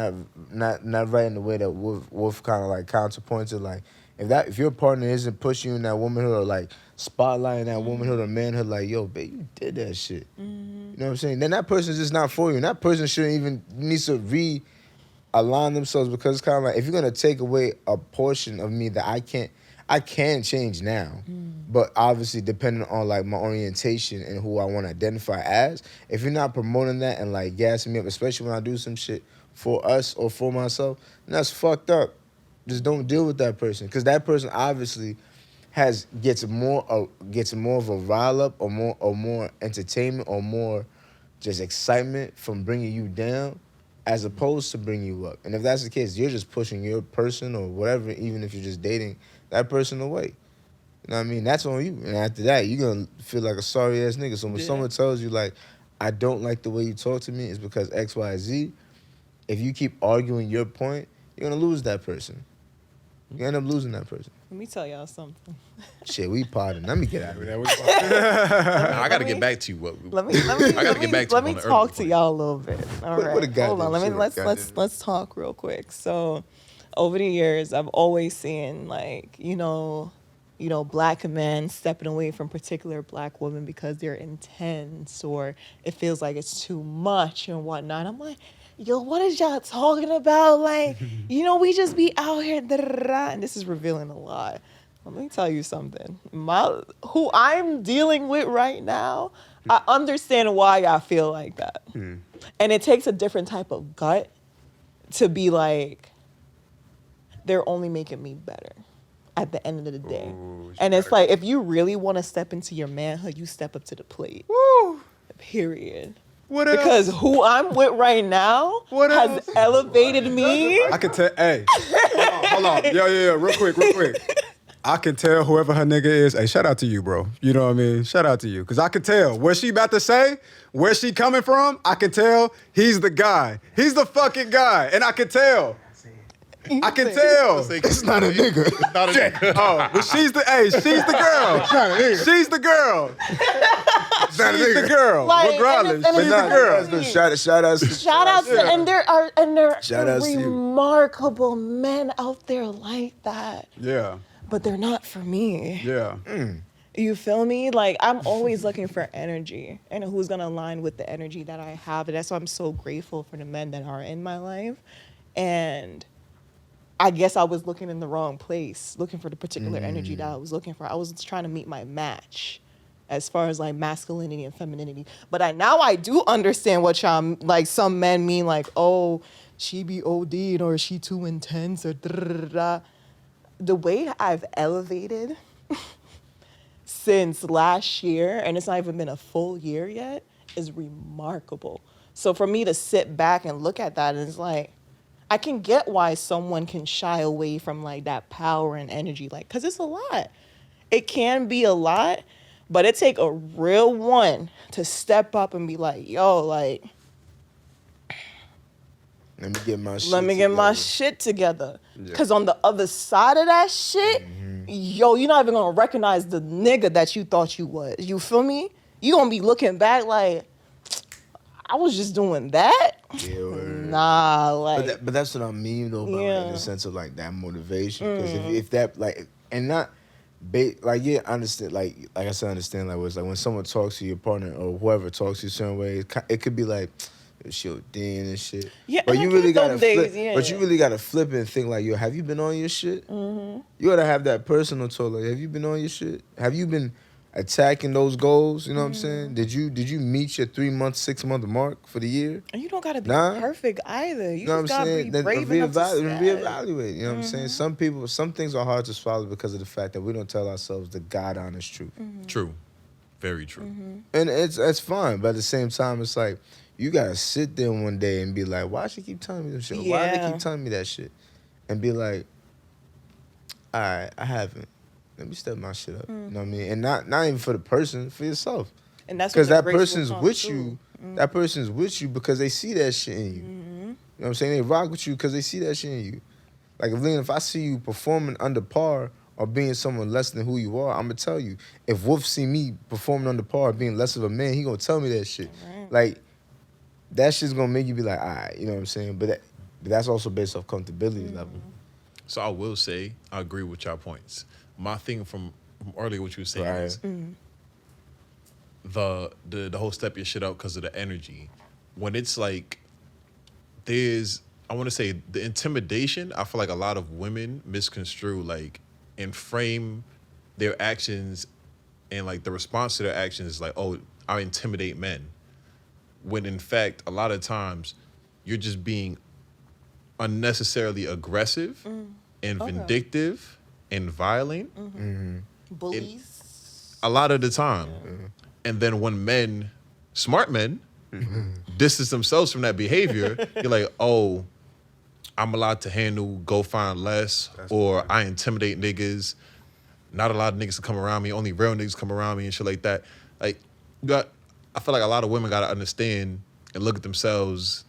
not right in the way that Wolf kind of like counterpointed, like. If your partner isn't pushing you in that womanhood or like spotlighting that womanhood or manhood, like, yo, babe, you did that shit. You know what I'm saying? Then that person's just not for you. And that person shouldn't even needs to realign themselves because it's kind of like if you're gonna take away a portion of me that I can change now, but obviously depending on like my orientation and who I want to identify as, if you're not promoting that and like gassing me up, especially when I do some shit for us or for myself, then that's fucked up. Just don't deal with that person, because that person obviously gets more of a rile up or more entertainment or more just excitement from bringing you down, as opposed to bringing you up. And if that's the case, you're just pushing your person or whatever, even if you're just dating that person away. You know what I mean? That's on you. And after that, you're gonna feel like a sorry ass nigga. So when someone tells you like, I don't like the way you talk to me, it's because X, Y, Z. If you keep arguing your point, you're gonna lose that person. You end up losing that person. Let me tell y'all something. Shit, we potting. Let me get out of here. I got to get back to you. Let me talk to y'all a little bit. All right. Hold on. Let's talk real quick. So, over the years, I've always seen like, you know, black men stepping away from particular black women because they're intense or it feels like it's too much and whatnot. I'm like, yo, what is y'all talking about? Like, you know, we just be out here, and this is revealing a lot. Let me tell you something. Who I'm dealing with right now, I understand why I feel like that. And it takes a different type of gut to be like, they're only making me better at the end of the day. Ooh, and it's like, if you really want to step into your manhood, you step up to the plate. Woo! Period. What else? Because who I'm with right now has elevated me. I can tell. Hey, hold on. Yeah. Real quick. I can tell whoever her nigga is. Hey, shout out to you, bro. You know what I mean? Shout out to you. Because I can tell what she about to say, where she coming from. I can tell he's the guy. He's the fucking guy. And I can tell. I can tell. It's not a nigga. It's not a nigga. Oh, but she's the girl. It's not a nigga. She's the girl. It's not a nigga. She's the girl. Like, regardless, and she's the girl. Shout out to, and there are Shout out to you. remarkable men out there like that. Yeah. But they're not for me. Yeah. You feel me? Like, I'm always looking for energy and who's going to align with the energy that I have. And that's why I'm so grateful for the men that are in my life. And I guess I was looking in the wrong place, looking for the particular energy that I was looking for. I was trying to meet my match as far as like masculinity and femininity. But now I do understand what y'all, like some men mean, like, oh, she be OD'd or she too intense or da-da-da-da. The way I've elevated since last year, and it's not even been a full year yet, is remarkable. So for me to sit back and look at that, and it's like, I can get why someone can shy away from like that power and energy, like, cause it's a lot. It can be a lot, but it take a real one to step up and be like, yo, like, let me get my shit together. Yeah. Cause on the other side of that shit, yo, you're not even gonna recognize the nigga that you thought you was. You feel me? You gonna be looking back like, I was just doing that? Yeah, Nah, like. but that's what I mean though, about like, in the sense of like that motivation. Because if that like and not. Like yeah, I understand. Like I said, I understand. Like, it's like when someone talks to your partner or whoever talks to you a certain way, it could be like, she ODing and shit. Yeah, but and you I really get gotta them flip. days, yeah. But you really gotta flip it and think like, yo, have you been on your shit? Mm-hmm. You gotta have that personal talk. Like, have you been on your shit? Have you been attacking those goals? You know what I'm saying? Did you meet your 3 month, 6 month mark for the year? And you don't gotta be perfect either. You just gotta be Then brave enough to reevaluate. You know what I'm saying? Some things are hard to swallow because of the fact that we don't tell ourselves the God honest truth. True, very true. And it's fine, but at the same time, it's like you gotta sit there one day and be like, why she keep telling me this shit? Why they keep telling me that shit? And be like, all right, I haven't. Let me step my shit up. You know what I mean? And not even for the person, for yourself. And that's because that person's with you. That person's with you because they see that shit in you. You know what I'm saying? They rock with you because they see that shit in you. Like, if I see you performing under par or being someone less than who you are, I'm going to tell you. If Wolf see me performing under par or being less of a man, he going to tell me that shit. Right. Like, that shit's going to make you be like, all right, you know what I'm saying? But that's also based off comfortability level. So I will say, I agree with y'all points. My thing from earlier, what you were saying is the whole step your shit out because of the energy. When it's like, I want to say the intimidation, I feel like a lot of women misconstrue like and frame their actions and like the response to their actions is like, oh, I intimidate men. When in fact, a lot of times you're just being unnecessarily aggressive and vindictive and violent. Bullies. A lot of the time. And then when smart men, distance themselves from that behavior, you're like, oh, I'm allowed to go find less, or I intimidate niggas. Not a lot of niggas come around me. Only real niggas come around me and shit like that. Like, I feel like a lot of women got to understand and look at themselves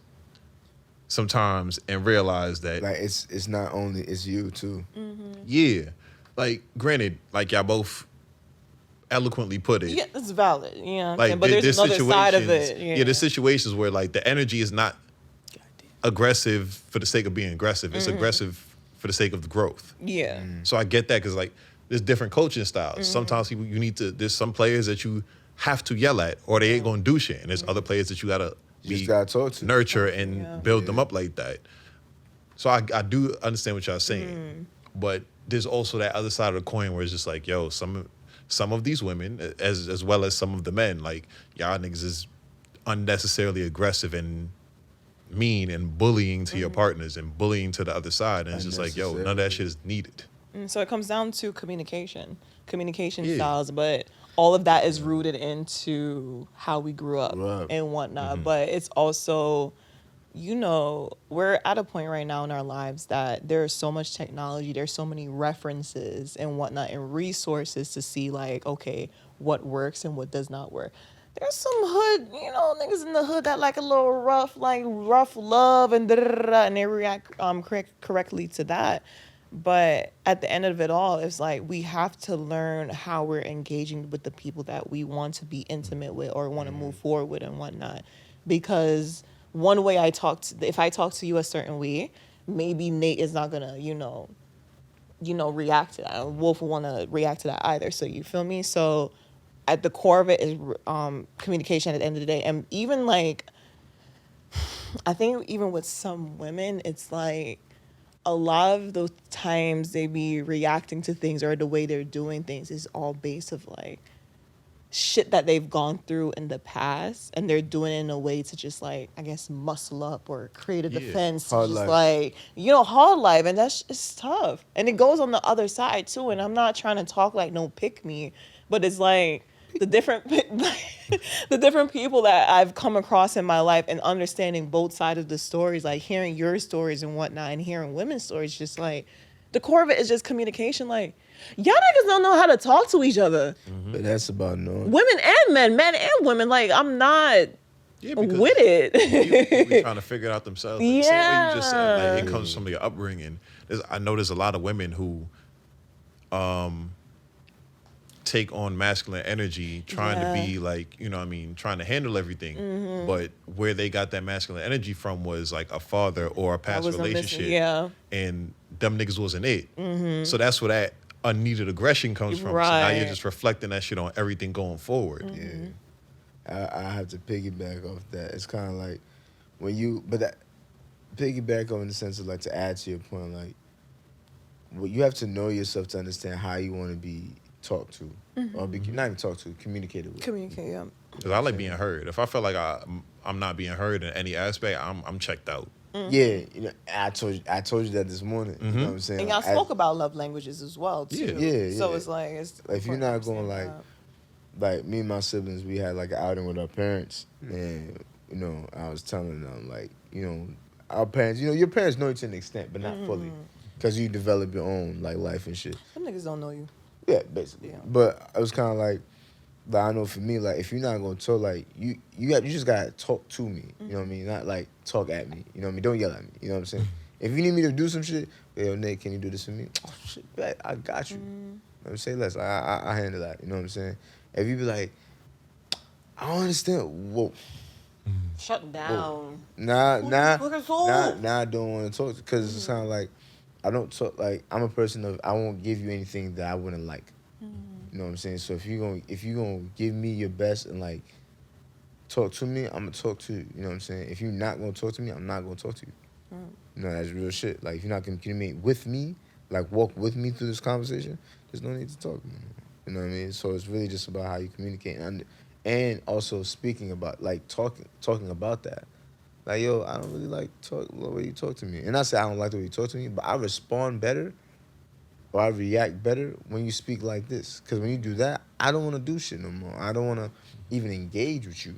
sometimes and realize that. Like, it's not only, it's you too. Yeah. Like, granted, like y'all both eloquently put it. Yeah, it's valid. Yeah, like, but there's another side of it. Yeah, there's situations where like the energy is not aggressive for the sake of being aggressive. It's aggressive for the sake of the growth. Yeah. So I get that because like there's different coaching styles. Sometimes people there's some players that you have to yell at or they ain't gonna do shit, and there's other players that you gotta talk to, nurture and build them up like that. So I do understand what y'all saying, but there's also that other side of the coin where it's just like, yo, some of these women, as well as some of the men, like y'all niggas is unnecessarily aggressive and mean and bullying to your partners and bullying to the other side, and it's just like, yo, none of that shit is needed. So it comes down to communication styles, but all of that is rooted into how we grew up and whatnot. But it's also, we're at a point right now in our lives that there's so much technology, there's so many references and whatnot and resources to see like, okay, what works and what does not work. There's some hood, niggas in the hood that like a little rough love and and they react correctly to that. But at the end of it all, it's like we have to learn how we're engaging with the people that we want to be intimate with or want to move forward with and whatnot. Because one way if I talk to you a certain way, maybe Nate is not gonna, react to that. Wolf will want to react to that either. So you feel me? So at the core of it is communication at the end of the day. And even like, I think even with some women, it's like a lot of those times they be reacting to things or the way they're doing things is all based of like shit that they've gone through in the past, and they're doing it in a way to just like, I guess, muscle up or create a defense. Hard just life. like, hard life. And that's it's tough. And it goes on the other side too. And I'm not trying to talk like no pick me, but it's like the different people that I've come across in my life and understanding both sides of the stories, like hearing your stories and whatnot and hearing women's stories, just like the core of it is just communication. Like, y'all niggas don't know how to talk to each other. But that's about knowing. Women and men and women. Like, I'm not with it. People be trying to figure it out themselves. Like, same way you just said, like, it comes from the upbringing. I know there's a lot of women who take on masculine energy, trying to be like, you know what I mean, trying to handle everything. But where they got that masculine energy from was like a father or a past relationship. And them niggas wasn't it. So that's where that unneeded aggression comes from. So now you're just reflecting that shit on everything going forward. I have to piggyback off that. It's kind of like when you, but that piggyback on in the sense of like to add to your point, like, well, you have to know yourself to understand how you want to be talked to, or be, not even talked to, communicated with. Because I like being heard. If I feel like I'm not being heard in any aspect, I'm checked out. Yeah, you know, I told you that this morning. You know what I'm saying? And y'all spoke about love languages as well too. Yeah. So it's like, it's like if you're not going like me and my siblings, we had like an outing with our parents, and you know, I was telling them like, you know, our parents, you know, your parents know you to an extent, but not fully, because you develop your own like life and shit. Some niggas don't know you. Yeah, basically. Yeah. But it was kind of like I know for me, like if you're not gonna talk, like you just gotta talk to me. You know what I mean? Not like talk at me. You know what I mean? Don't yell at me. You know what I'm saying? If you need me to do some shit, yo, Nick, can you do this for me? Oh shit, bet, I got you. You know what I'm saying? Less, I handle that. You know what I'm saying? If you be like, I don't understand. Whoa. Shut down. Nah, I don't want to talk because it sounds like I don't talk. Like I'm a person of I won't give you anything that I wouldn't like. You know what I'm saying? So if you gonna give me your best and like talk to me, I'm gonna talk to you. You know what I'm saying? If you're not gonna talk to me, I'm not gonna talk to you. You know, that's real shit. Like if you're not gonna communicate with me, like walk with me through this conversation, there's no need to talk. You know what I mean? So it's really just about how you communicate and also speaking about like talking about that. Like, yo, I don't really like the way you talk to me. And I say I don't like the way you talk to me, but I respond better or I react better when you speak like this. Because when you do that, I don't want to do shit no more. I don't want to even engage with you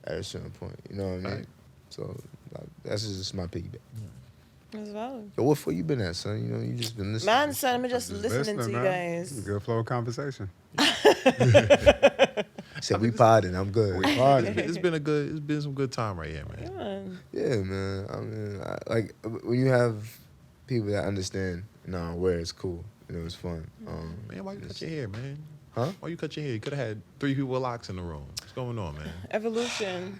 at a certain point. You know what I mean? Right. So that's just my piggyback. That's valid. Yo, what for you been at, son? You know, you just been listening. Man, son, I'm just listening to you guys. Good flow of conversation. Said we podding. I'm good. We podding. It's been some good time right here, man. Yeah, man. I mean, like when you have people that understand, where it's cool. You know, it's fun. Man, why you cut your hair, man? Huh? Why you cut your hair? You could have had 3 people with locks in the room. What's going on, man? Evolution.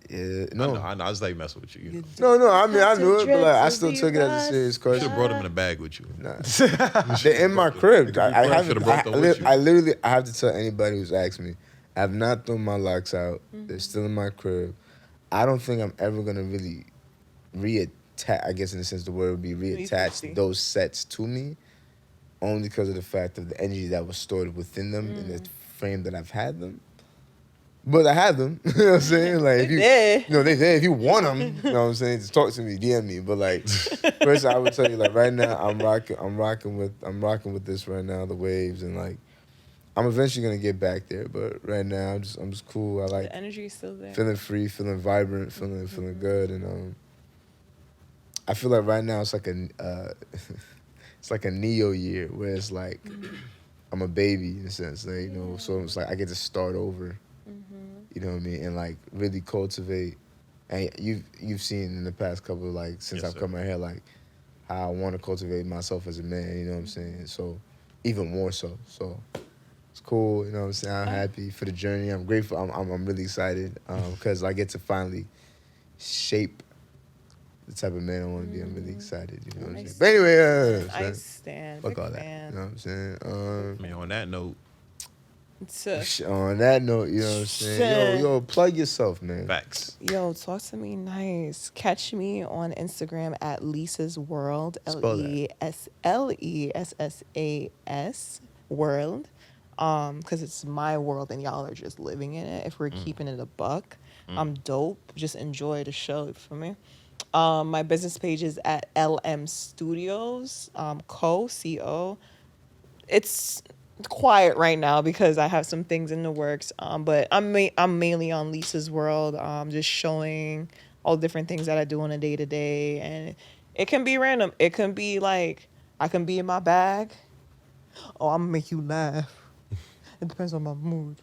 Yeah, no. I know. I was like messing with you. No. I mean, I knew it, but like, I still took it as a serious question. You should have brought them in a bag with you. Nah. They're in my crib. I literally have to tell anybody who's asked me, I have not thrown my locks out. They're still in my crib. I don't think I'm ever gonna really reattach. I guess in the sense the word would be reattach those sets to me, only because of the fact of the energy that was stored within them in the frame that I've had them. But I have them, you know what I'm saying? Like if they there. If you want them, you know what I'm saying? Just talk to me, DM me. But like, first I would tell you, like right now, I'm rocking with this right now, the waves, and like, I'm eventually gonna get back there. But right now, I'm just cool. I like the energy is still there. Feeling free, feeling vibrant, feeling good, and I feel like right now it's like a Neo year where it's like I'm a baby in a sense, like, you know. So it's like I get to start over. You know what I mean? And like really cultivate. And you've seen in the past couple of like since I've come out here like how I want to cultivate myself as a man. You know what I'm saying? So even more so. So it's cool. You know what I'm saying? I'm happy for the journey. I'm grateful. I'm really excited because I get to finally shape the type of man I want to be. I'm really excited. You know what I'm saying? But anyway, I stand. Fuck all that. You know what I'm saying? I mean, on that note. On that note, you know what I'm saying? Yo, plug yourself, man. Facts. Yo, talk to me nice. Catch me on Instagram at Lisa's World. LESSAS World. Because it's my world and y'all are just living in it. If we're keeping it a buck, I'm dope. Just enjoy the show for me. My business page is at LM Studios, CO. It's quiet right now because I have some things in the works. But I'm mainly on Lisa's World, just showing all different things that I do on a day-to-day. And it can be random. It can be like, I can be in my bag. Oh, I'm going to make you laugh. It depends on my mood.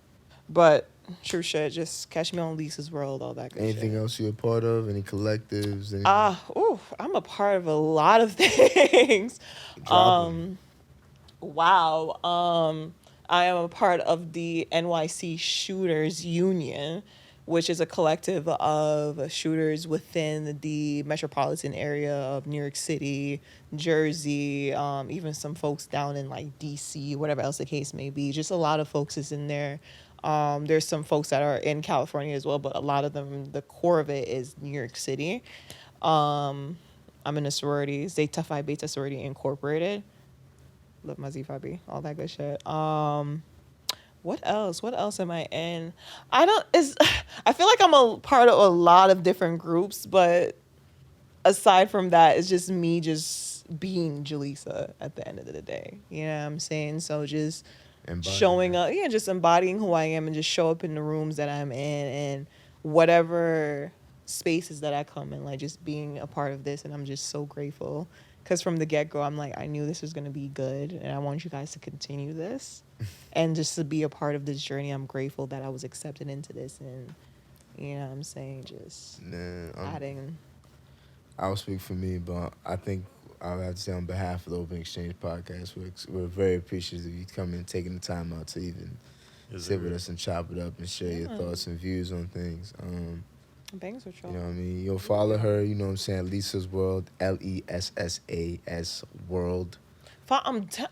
But true shit, just catch me on Lisa's World, all that good Anything shit. else you're a part of? Any collectives? I'm a part of a lot of things. Wow. I am a part of the NYC Shooters Union, which is a collective of shooters within the metropolitan area of New York City, Jersey, even some folks down in like DC, whatever else the case may be. Just a lot of folks is in there. There's some folks that are in California as well, but a lot of them, the core of it is New York City. I'm in a sorority, Zeta Phi Beta Sorority Incorporated. Love my Z Phi B, all that good shit. What else? What else am I in? I feel like I'm a part of a lot of different groups, but aside from that, it's just me just being Jalessa at the end of the day. You know what I'm saying? So just showing up, just embodying who I am and just show up in the rooms that I'm in and whatever spaces that I come in, like just being a part of this. And I'm just so grateful. Because from the get-go, I'm like, I knew this was going to be good, and I want you guys to continue this. And just to be a part of this journey, I'm grateful that I was accepted into this. And, you know what I'm saying, just adding. I'll speak for me, but I think I'll have to say on behalf of the Open Exchange podcast, we're very appreciative of you coming and taking the time out to even sit with us and chop it up and share your thoughts and views on things. Thanks for trying. You know what I mean? You'll follow her, you know what I'm saying, Lisa's World, Lessas World.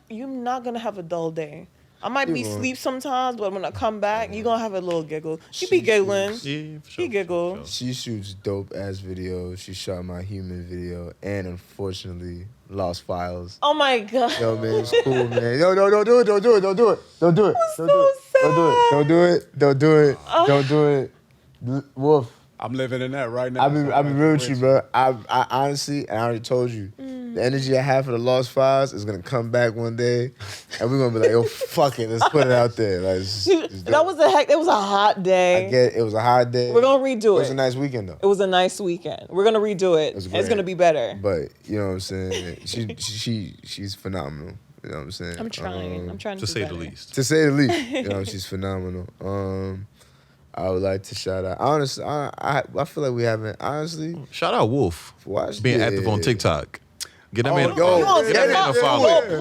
You're not going to have a dull day. I might be asleep sometimes, but when I come back, you're going to have a little giggle. She be giggling. Yeah, for sure. She giggle. For sure. She shoots dope-ass videos. She shot my human video and, unfortunately, lost files. Oh, my God. Yo, man, it's cool, man. Yo, no, don't do it. Don't do it. Don't do it. Don't do it. I'm Don't do it. so Don't do it. Don't do it. Don't do it. Wolf. I'm living in that right now. I'll be real with you, bro. I honestly, and I already told you, the energy I have for the Lost Files is gonna come back one day, and we're gonna be like, "Yo, fuck it, let's put it out there." Like, It was a hot day. I get it was a hot day. We're gonna redo it. It was a nice weekend though. It was a nice weekend. We're gonna redo it. It's gonna be better. But you know what I'm saying? She's phenomenal. You know what I'm saying? I'm trying. To say the least. To say the least, you know, she's phenomenal. I would like to shout out. Honestly, I feel like we haven't. Honestly, shout out Wolf being active on TikTok. Get that man a follow. Get that man a follow.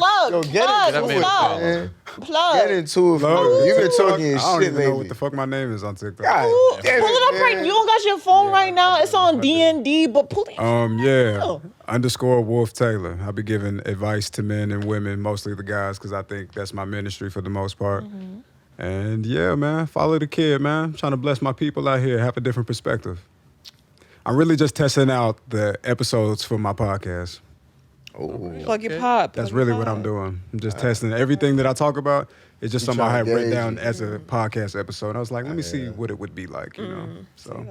Plug. Get into it. You've been talking your I don't shit even lately. know what the fuck my name is on TikTok. Pull it up right now. You don't got your phone right now. It's on DND, but pull it. _ Wolf Taylor. I'll be giving advice to men and women, mostly the guys, because I think that's my ministry for the most part. Mm-hmm. And yeah, man, follow the kid, man. I'm trying to bless my people out here, have a different perspective. I'm really just testing out the episodes for my podcast. Plug your pop. That's really what I'm doing. I'm just testing everything that I talk about. It's just something I had written down as a podcast episode. And I was like, let me see what it would be like, you know. So,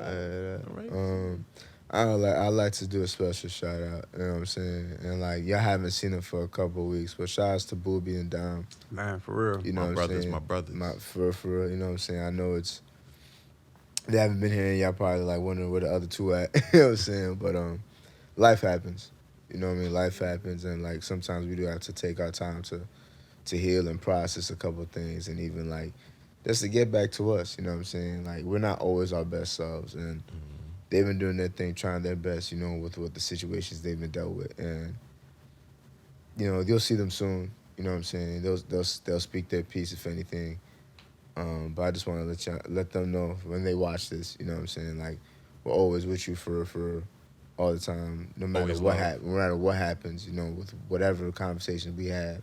I like to do a special shout out. You know what I'm saying? And like y'all haven't seen it for a couple of weeks, but shout outs to Boobie and Dom. Man, for real. You know my brothers. For real. You know what I'm saying? I know they haven't been here and y'all probably like wondering where the other two at. You know what I'm saying? But life happens. You know what I mean? Life happens, and like sometimes we do have to take our time to heal and process a couple of things, and even like just to get back to us. You know what I'm saying? Like we're not always our best selves, and they've been doing their thing, trying their best. You know, with the situations they've been dealt with, and you know you'll see them soon. You know what I'm saying? They'll speak their piece if anything. But I just want to let them know when they watch this. You know what I'm saying? Like we're always with you for all the time, no matter what happens, you know, with whatever conversation we have,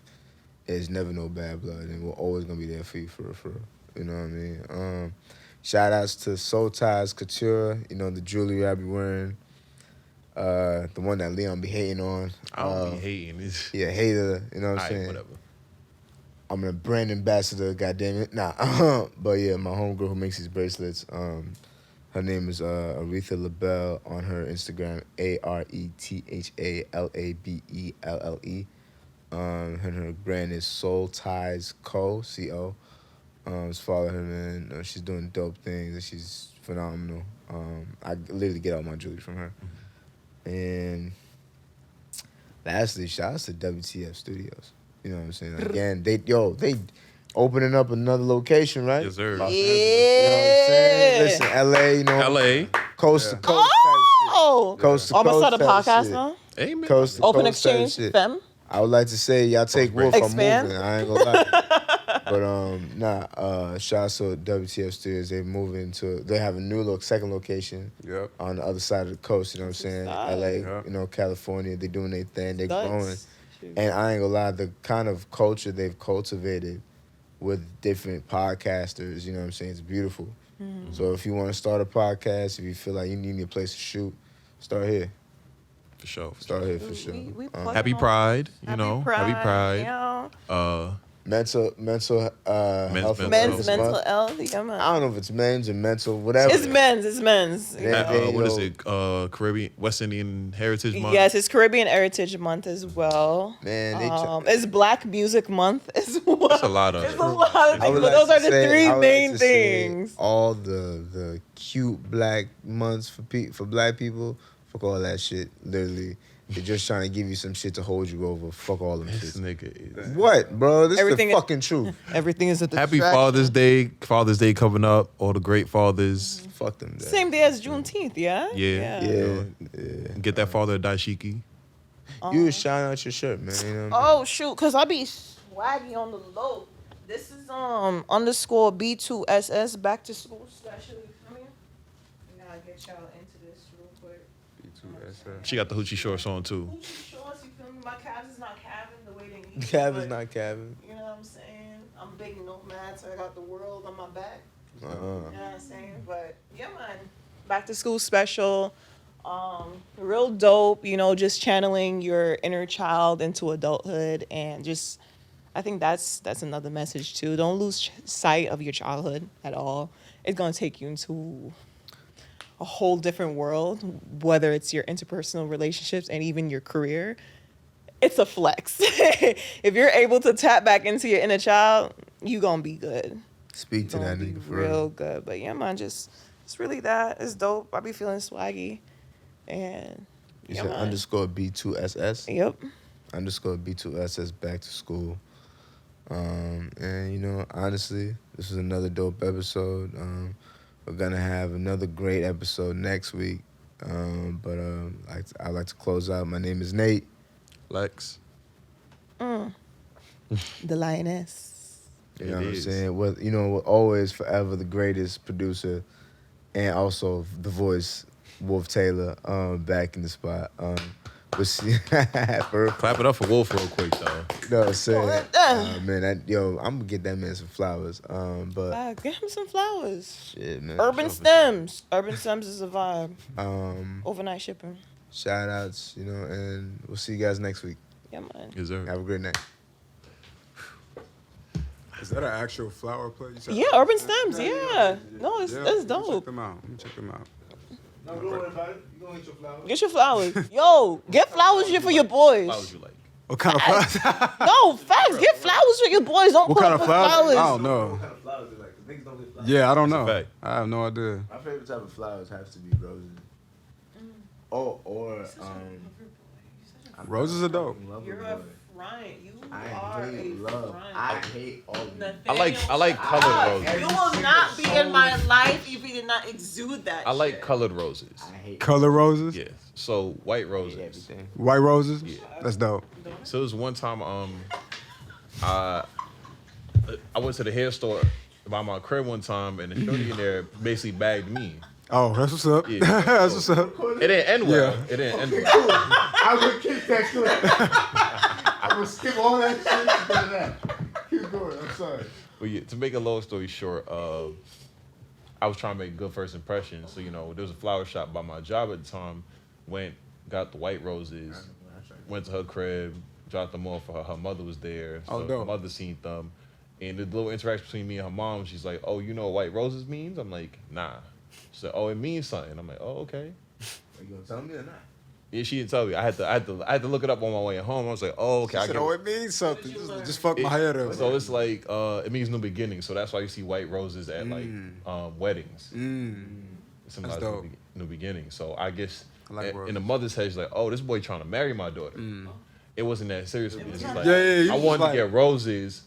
there's never no bad blood, and we're always gonna be there for you, for you know what I mean. Shout outs to Soul Ties Couture, you know, the jewelry I be wearing, the one that Leon be hating on. I don't be hating. Yeah, hater, you know what I'm saying. Whatever. I'm a brand ambassador, goddamn it. Nah, but yeah, my homegirl who makes these bracelets. Her name is Aretha LaBelle on her Instagram, ARETHALABELLE. And her brand is Soul Ties Co. CO. Just follow her, man. She's doing dope things and she's phenomenal. I literally get all my jewelry from her. And lastly, shout out to WTF Studios. You know what I'm saying? Again, they opening up another location, right? Yes, sir. Los Angeles, you know what I'm saying? Listen, LA, you know. LA. Coast to coast type shit. Coast to I'm coast gonna start a type podcast shit. now. Hey, man. Coast to Open coast type Exchange, shit. femme. I would like to say y'all take Wolf. I'm Expand. moving. I ain't gonna lie. Shout out to WTF Studios. They have a new second location Yep. on the other side of the coast, you know what I'm saying? LA, Yep. California, they doing their thing, they Nuts. growing. Shoot. And I ain't gonna lie, the kind of culture they've cultivated with different podcasters, you know what I'm saying? It's beautiful. Mm-hmm. So if you want to start a podcast, if you feel like you need a place to shoot, start here. For sure. Start here for sure. We Happy Pride, Happy Pride. Yeah. Mental health mental Men's awareness mental month. health. Yeah, man. I don't know if it's men's or mental, whatever. It's men's. Yeah. What is it? Caribbean, West Indian Heritage Month. Yes, it's Caribbean Heritage Month as well. Man, It's Black Music Month as well. That's a lot of. It's a lot of I things, would but like those to are the say- three I would like main to say things. All the cute black months for black people, fuck all that shit. Literally, they're just trying to give you some shit to hold you over. Fuck all them This shit. nigga is. What, bro? This Everything is is- the fucking truth. Everything is at the Happy Father's Day. Father's Day coming up. All the great fathers. Fuck them. Dad. Same day as Juneteenth, yeah? Yeah. Yeah. Get that father a daishiki. You was shining out your shirt, man. You know what Oh shoot, cause I be swaggy on the low. This is underscore B2SS back to school special. You feel me? We gotta get y'all into this real quick. She got the hoochie shorts on too. Hoochie shorts, you feel me? My calves is not calving the way they need. I mean? to, Cab is but, not cabin. You know what I'm saying? I'm big nomad, so I got the world on my back. You know what I'm saying? But yeah, man. Back to school special. Real dope, just channeling your inner child into adulthood, and just I think that's another message too. Don't lose sight of your childhood at all. It's gonna take you into a whole different world, whether it's your interpersonal relationships and even your career. It's a flex. If you're able to tap back into your inner child, you gonna be good. Speak to Gonna that be nigga for real real. good. But yeah, man, it's really that. It's dope. I be feeling swaggy. And You yeah, said man. underscore B2SS. Yep. Underscore B2SS back to school. And honestly, this was another dope episode. We're gonna have another great episode next week. I'd like to close out. My name is Nate. Lex. The lioness. You know It what I'm is. saying? Always forever the greatest producer and also the voice, Wolf Taylor, back in the spot. We'll see. Clap it up for Wolf real quick though. No, I'm saying, man, I'm gonna get that man some flowers. Give him some flowers. Shit, man. Urban Stems. Urban Stems is a vibe. Um, Overnight shipping. shout outs, and we'll see you guys next week. Yeah, man. Yes, sir. Have a great night. Is that an actual flower place? You said- Yeah, Urban Stems. Yeah. No, it's Yeah, let me check dope. them out. Let me check them out. No, don't worry about it. You gonna get your flowers. Get your flowers. Yo, get flowers for your boys. Flowers you like? What kind of flowers? No, facts. Get flowers for your boys. Don't What put kind up of with flowers? I flowers. don't know. What kind of flowers they like? 'Cause niggas don't get flowers. Yeah, I don't That's a know. fact. I have no idea. My favorite type of flowers has to be roses. Or Roses are dope. You're a front. You I are a hate love. front. I hate all of them. I like colored roses. You will not be in my life if you did not exude that. I like shit. colored roses. I hate Color roses? Yeah. So white hate roses. everything. White roses? Yeah. That's dope. So it was one time I went to the hair store by my crib one time, and the shorty in there basically bagged me. Oh, that's what's up. Yeah. That's what's up. It didn't end well. Yeah. It didn't end well. I would kick that shit. I would skip all that shit and go to that. Keep going. I'm sorry. But yeah, to make a long story short, I was trying to make a good first impression. So, there was a flower shop by my job at the time. Went, got the white roses, went to her crib, dropped them off for her. Her mother was there. So Oh, her dope. mother seen them. And the little interaction between me and her mom, she's like, "Oh, you know what white roses means?" I'm like, "Nah." She said, "Oh, it means something." I'm like, "Oh, okay." Are you gonna tell me or not? Yeah, she didn't tell me. I had to look it up on my way home. I was like, "Oh, okay." I I said, get oh, it. it means something. Just fuck my head up. So it's like it means new beginning. So that's why you see white roses at like weddings. Somebody's dope. new beginning. So I guess I like in roses. the mother's head, she's like, "Oh, this boy trying to marry my daughter." It wasn't that serious. It's just like, Yeah, you I just wanted like- to get roses,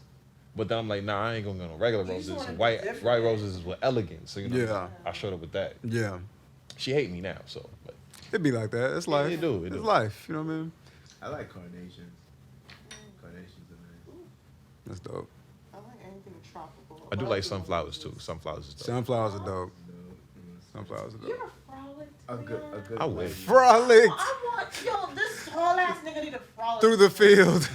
but then I'm like, nah, I ain't gonna get no regular roses. White roses is with elegance. So Yeah. I showed up with that. Yeah. She hate me now, so but It be like that. It's life. it do, it It's do. life. You know what I mean? I like carnations. Carnations are nice. That's dope. I like Anything tropical. I do like sunflowers too. Sunflowers is dope. Sunflowers are dope. Sunflowers are You dope. ever frolicked? I wish. Frolicked This tall ass nigga need a frolic. through the field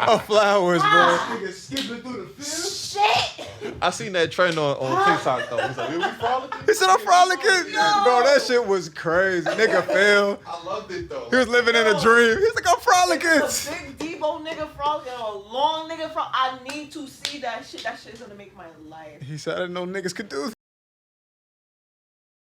of flowers, bro. Nigga skipping through the field. Shit. I seen that trend on TikTok though. He's like, we frolicking? He said I'm frolicking. Bro, that shit was crazy. Nigga fell. I loved it though. He was living in a dream. He's like, I'm frolicking. A big Debo nigga frolic and a long nigga frolic. I need to see that shit. That shit's gonna make my life. He said, I didn't know niggas could do